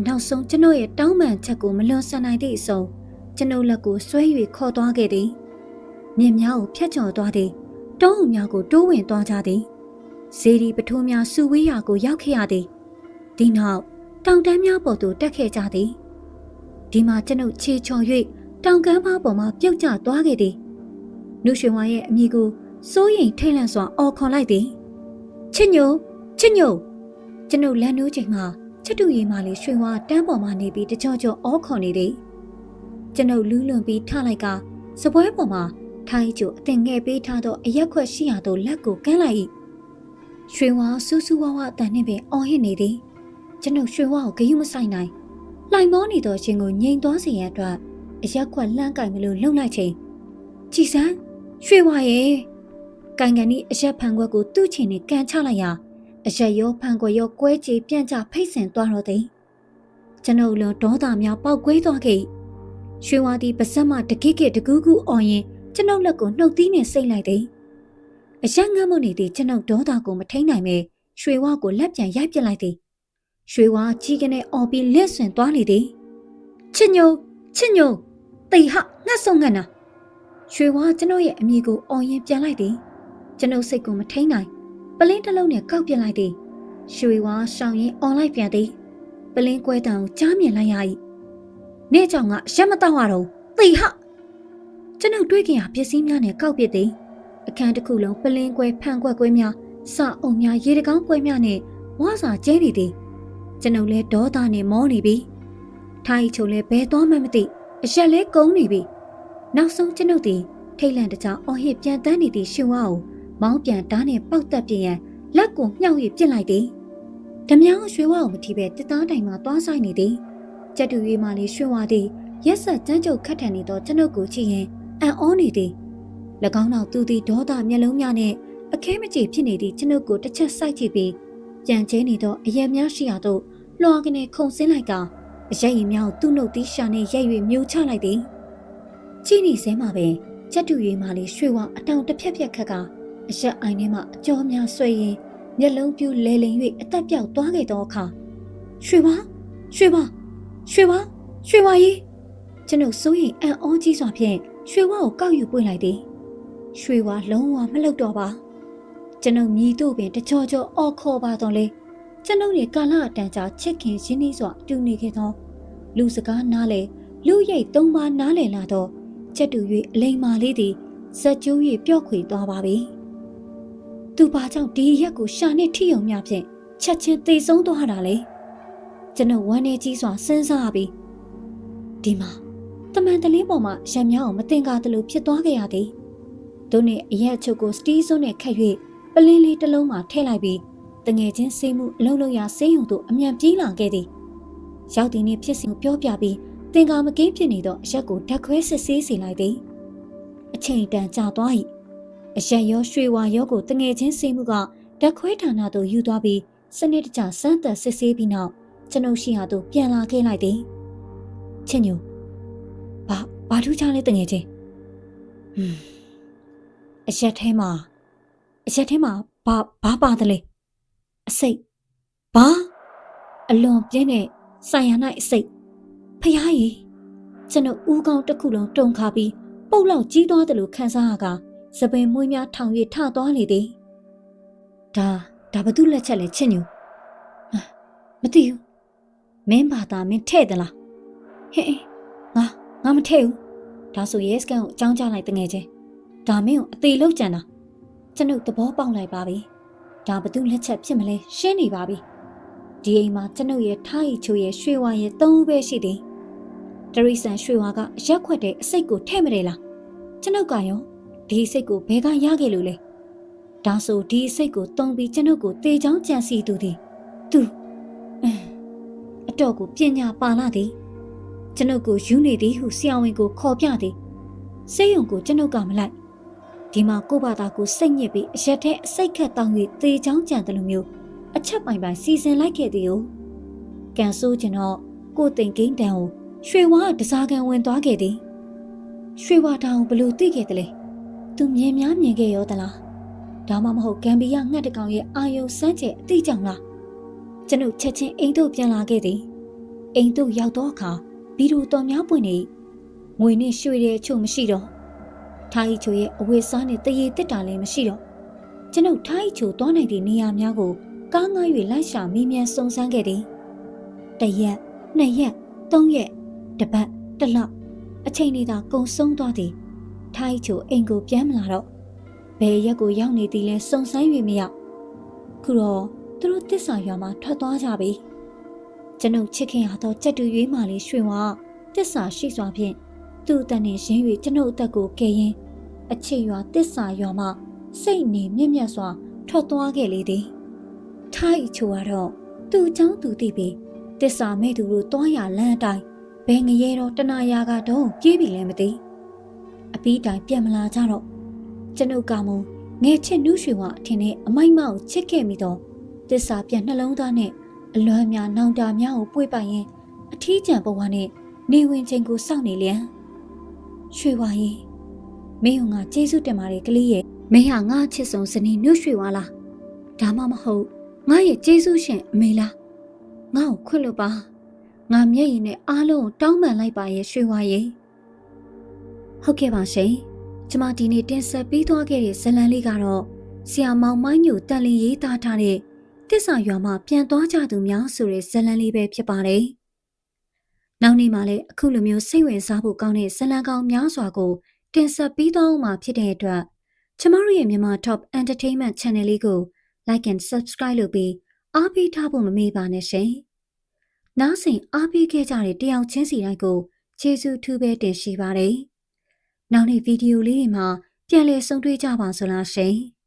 နောက်ဆုံးကျွန်တော်ရဲ့တောင်းပန်ချက်ကိုမလွန်ဆန်နိုင်သည့်အဆုံးကျွန်ုပ်လက်ကိုဆွဲ၍ခေါ်သွားခဲ့သည်မြင်များကိုဖျက်ချော်သွားသည်တောအုံများကိုတိုးဝင်သွားကြသည် ဇေဒီပထိုးများစုဝေးရာကိုရောက်ခဲ့ရသည်ဒီနောက်တောင်တန်းများပေါ်သို့တက်ခဲ့ကြသည်ဒီမှာကျွန်ုပ်ခြေချော်၍တောင်ကမ်းပါးပေါ်မှပြုတ်ကျသွားခဲ့သည်နုရွှေဝါရဲ့အမိကိုစိုးရိမ်ထိတ်လန့်စွာအော်ခေါ်လိုက်သည်ချစ်ညိုကျွန်ုပ်လမ်းနိုးချိန်မှာချစ်တူရီမလေးရွှေဝါတန်းပေါ်မှနေပြီးတကြောကြောအော်ခေါ်နေသည်ကျွန်ုပ်လူးလွန်ပြီးထလိုက်ကစပွဲပေါ်မှာထိုင်းကျိုအတင်ငယ်ပေးထားသောအရက်ခွက်ရှိရာသို့လက်ကိုကမ်းလိုက်၏ရွှေဝါစူးစူးဝါးဝါအတန်နှင့်ပင်အော်ဟစ်နေသည်ကျွန်ုပ်ရွှေဝါကိုဂယုမဆိုင်နိုင်လှိုင်မောနေသောရှင်ကိုငြိမ်သွားစေရန်အတွက်အရက်ခွက်လှမ်းကင်မလို့လှုပ်လိုက်ချိန်ကြည်စမ်းရွှေဝါရဲ့ကန်ကန်ဤအရက်ဖန်ခွက်ကိုသူ့ချင်နဲ့ကန်ချလိုက်ရာအရက်ရောဖန်ခွက်ရောကွဲကြေပြန့်ကျဖိတ်ဆင်သွားတော့သည်ကျွန်ုပ်လွန်ဒေါသများပေါက်ကွဲသွားခဲ့ရွှေဝါသည်ပါဇက်မှတကိကိတကူးကူးအော်ရင်ကျွန်ုပ်လက်ကိုနှုတ်သီးနှင့်စိတ်လိုက်သည်အရက်ငတ်မနေသည့်ကျွန်ုပ်ဒေါသကိုမထိန်နိုင်ပဲရွှေဝါကိုလက်ပြန်ရိုက်ပစ်လိုက်သည်ရွှေဝါကြီးကနေအော်ပြီးလက်ဆွင်သွားလေသည်ချစ်ညိုတိဟငှက်ဆုံငှက်နာရွှေဝါကျွန်ုပ်ရဲ့အမိကိုအော်ရင်ပြန်လိုက်သည်ကျွန်ုပ်စိတ်ကိုမထိန်နိုင်ပလင်းတစ်လုံးနဲ့ကောက်ပြလိုက်သည်ရွှေဝါရှောင်ရင်အော်လိုက်ပြန်သည်ပလင်းကွဲတံကိုကြားမြင်လိုက်ရ၏နေ့ကြောင်ကရက်မတော့ရတော့တိဟကျွန်ုပ်တွေးကြရပစ္စည်းများနဲ့ကောက်ပစ်သည်အခန်းတစ်ခုလုံးပလင်းကွဲဖန်ခွက်ကွဲများစအုံများရေတကောင်းကွဲများနဲ့ဝါစာကျဲနေသည်ကျွန်ုပ်လည်းဒေါသနဲ့မောနေပြီထိုင်းချုံလည်းဘဲသွားမှမသိအရက်လဲကုန်းနေပြီနောက်ဆုံးကျွန်ုပ်သည်ထိတ်လန့်တကြားအော်ဟစ်ပြန်တန်းနေသည့်ရှင်ဝါကိုမောင်းပြန်တားနဲ့ပေါက်တက်ပြင်းရန်လက်ကိုမြှောက်၍ပြစ်လိုက်သည်ဓမြောင်းရွှေဝါကိုမထီပဲတစ်သားတိုင်မှသွားဆိုင်နေသည်ကျက်တူရွေးမှလေးရွှေဝါသည်ရက်ဆက်ကြမ်းကြုတ်ခတ်ထန်နေသောကျွန်ုပ်ကိုကြည့်ရင်အံ့ဩနေသည်၎င်းနောက်သူသည်ဒေါသမျက်လုံးများနဲ့အခဲမကြေဖြစ်နေသည့်ကျွန်ုပ်ကိုတစ်ချက်စိုက်ကြည့်ပြီးကြံကျဲနေသောအရက်များရှိရာသို့လွှာကနေခုန်ဆင်းလိုက်ကအရက်ရည်များကိုသူ့နှုတ်သီးရှာနဲ့ရိုက်၍မြူချလိုက်သည်ကြည့်နေစဲမှာပင်ကျက်တူရွေးမှလေးရွှေဝါအတောင်တစ်ဖြက်ဖြက်ခတ်ကအရက်အိုင်ထဲမှအကြောများဆွဲရင်မျက်လုံးပြူလဲလိမ်၍အသက်ပြောက်သွားခဲ့သောအခါရွှေဝါကြီးကျွန်ုပ်စိုးရိမ်အံ့ဩကြီးစွာဖြင့်ရွှေဝါကိုကောက်ယူပွင့်လိုက်သည်ရွှေဝါလုံးဝမလှုပ်တော့ပါကျွန်ုပ်မြည်တို့ပင်တကြောကြောအော်ခေါ်ပါတော့လေကျွန်ုပ်ရဲ့ကာလအတန်ကြာချစ်ခင်ရင်းနှီးစွာတူနေခဲ့သောလူစကားနားလေလူရိတ်သုံးပါးနားလေလာတော့ချက်တူ၍အလိမ်မာလေးသည်ဇက်ကျိုး၍ပျော့ခွေသွားပါပြီသူဘာကြောင့်ဒီရက်ကိုရှာနေထိုံများဖြင့်ချက်ချင်းသေဆုံးသွားတာလေကျွန်ုပ်ဝမ်းနေကြီးစွာစဉ်းစားပြီးဒီမှာတမန်တလင်းပေါ်မှာရံများအောင်မတင်ကားသလိုဖြစ်သွားခဲ့ရသည်တို့နဲ့အရက်ချုပ်ကိုစတီးစွန်းနဲ့ခတ်၍ပလင်းလေးတစ်လုံးမှာထည့်လိုက်ပြီးတငယ်ချင်းဆေးမှုအလုံးလုံးရဆေးရုံသို့အမြန်ပြေးလာခဲ့သည်ရောက်သည်နှင့်ဖြစ်စဉ်ကိုပြောပြပြီးတင်ကားမကင်းဖြစ်နေသောအရက်ကိုဓာတ်ခွဲစစ်ဆေးစေလိုက်သည်အချိန်တန်ကြာသွား၏အရက်ရောရွှေဝါရောကိုတငယ်ချင်းဆေးမှုကဓာတ်ခွဲဌာနသို့ယူသွားပြီးစနစ်တကျစမ်းသပ်စစ်ဆေးပြီးနောက်ကျွန်ုပ်ရှိရာသို့ပြန်လာခဲ့လိုက်သည်ချစ်ညိုဘာထူးခြားလဲတငယ်ချင်းအရက်ထဲမှာဘာပါတယ်လဲအစိတ်ဘာအလွန်ပြင်းတဲ့ဆိုင်ရ၌အစိတ်ဖျားကြီးကျွန်ုပ်ဦးကောင်းတစ်ခုလုံးတုန်ခါပြီးပုတ်လောက်ကြီးသွားတယ်လို့ခံစားရကစပင်မွေးများထောင်၍ထသွားလေသည်ဒါဘသူလက်ချက်လဲချစ်ညိုမသိဘူးမင်းဘာသာမင်းထဲ့သလားဟဲ့ငါမထဲ့ဘူးဒါဆိုရဲစကန်ကိုအကြောင်းကြားလိုက်တငယ်ချင်းဒါမင်းကိုအသေးလောက်ကြံတာကျွန်ုပ်သဘောပေါက်လိုက်ပါပြီဒါဘသူလက်ချက်ဖြစ်မလဲရှင်းနေပါပြီဒီအိမ်မှာကျွန်ုပ်ရဲ့ထားရီချိုရဲ့ရွှေဝါရဲ့သုံးဦးပဲရှိသည်တရိษံရွှေဝါကရက်ခွက်တဲ့အစိတ်ကိုထဲ့မတယ်လားကျွန်ုပ်ကရောဒီစိတ်ကိုဘယ်ကရခဲ့လို့လဲဒါဆိုဒီစိတ်ကိုတုံးပြီးကျွန်ုပ်ကိုတေချောင်းကြံစီသူသည်သူအတော့ကိုပညာပါလာသည်ကျွန်ုပ်ကိုယူနေသည်ဟုဆရာဝန်ကိုခေါ်ပြသည်ဆေးရုံကိုကျွန်ုပ်ကမလိုက်ဒီမှာကိုဘာသာကိုစိတ်ညစ်ပြီးအရက်ထဲအစိတ်ခတ်တောင်း၍တေချောင်းကြံတယ်လို့မျိုးအချက်ပိုင်ပိုင်စီစဉ်လိုက်ခဲ့သည်ကိုကန်ဆိုးကျွန်တော်ကိုသိန်ကိန်းတန်ကိုရွှေဝါတစားကန်ဝင်သွားခဲ့သည်ရွှေဝါတောင်ဘလို့သိခဲ့တယ်လဲသူမြင်များမြင်ခဲ့ရောသလားဒါမှမဟုတ်ဂမ်ဘီယာငှက်တကောင်ရဲ့အာယုံစမ်းကျဲအတိကြောင်လားကျွန်ုပ်ချက်ချင်းအိမ်သို့ပြန်လာခဲ့သည်အိမ်သို့ရောက်သောအခါဗီဒီယိုတော်များပွင့်နေငွေနဲ့ရွှေတဲ့အချို့မရှိတော့ထားရီချိုရဲ့အဝတ်စားနဲ့တရေတစ်တာလည်းမရှိတော့ ကျွန်ုပ်ထိုင်းချိုသွားနိုင်သည့်နေရာများကိုကားငှား၍လိုက်ရှာမေးမြန်းစုံစမ်းခဲ့သည်တစ်ရက်နှစ်ရက်သုံးရက်တစ်ပတ်တစ်လအချိန်တွေသာကုန်ဆုံးသွားသည်ထိုင်းချိုအိမ်ကိုပြန်မလာတော့ဘယ်ရက်ကိုရောက်နေသည်လဲစုံစမ်း၍မရခုတော့သူတို့တစ္ဆာရွာမှာထွက်သွားကြပြီကျွန်ုပ်ချစ်ခင်ရသောကြက်တူရွေးမှလေးရွှေဝါတစ္ဆာရှိစွာဖြင့်သူ့အသက်နှင့်ရင်း၍ကျွန်ုပ်အသက်ကိုကယ်ရင်အချစ်ရွာတစ္ဆာရွာမှစိတ်နေမြင့်မြတ်စွာထွက်သွားခဲ့လေသည်ထိုင်းချိုကတော့သူ့เจ้าသူသိပြီးတစ္ဆာမဲ့သူတို့တွားရလမ်းအတိုင်းဘယ်ငရဲတော့တနာရာကတော့ပြေးပြီလဲမသိအပီးတိုင်ပြန်မလာကြတော့ကျွန်ုပ်ကမငယ်ချစ်နှူးရွှေဝါအထင်နဲ့အမိုက်မောက်ချစ်ခဲ့မိတော့တစ္ဆာပြန်နှလုံးသားနဲ့အလွမ်းများနောင်တာများကိုပွေ့ပိုင်ရင်အထီးကျန်ဘဝနဲ့နေဝင်ချိန်ကိုစောင့်နေလျံရွှေဝါရင်မင်းကကျေးဇူးတင်ပါတယ်ကလေးရဲ့မင်းဟာငါ့ချစ်ဆုံးဇနီးနှုတ်ရွှေဝါလားဒါမှမဟုတ်ငါရဲ့ကျေးဇူးရှင်အမေလားငါ့ကိုခွင့်လွှတ်ပါငါမျက်ရည်နဲ့အားလုံးကိုတောင်းပန်လိုက်ပါရဲ့ရွှေဝါရဲ့ဟုတ်ကဲ့ပါရှင်ကျမဒီနေ့တင်ဆက်ပေးသွားခဲ့တဲ့ဇာတ်လမ်းလေးကတော့ဆရာမောင်မိုင်းညိုတန်လင်းရေးသားထားတဲ့တစ္ဆာရွာမှာပြန်သွားကြသူများဆိုတဲ့ဇာတ်လမ်းလေးပဲဖြစ်ပါတယ်နောက်နေ့မှလည်းအခုလိုမျိုးစိတ်ဝင်စားဖို့ကောင်းတဲ့ဇာတ်လမ်းကောင်းများစွာကိုတင်ဆက်ပေးသွားအောင်မှာဖြစ်တဲ့အတွက်ကျမတို့ရဲ့မြန်မာ Top Entertainment Channel လေးကို Like and Subscribe လုပ်ပြီးအားပေးထားဖို့မမေ့ပါနဲ့ရှင်။နောက်စဉ်အားပေးခဲ့ကြတဲ့တယောက်ချင်းစီတိုင်းကိုကျေးဇူးထူးပဲတင်ရှိပါတယ်။နောက်နေ့ဗီဒီယိုလေးတွေမှာပြန်လည်ဆုံတွေ့ကြပါစို့လားရှင်။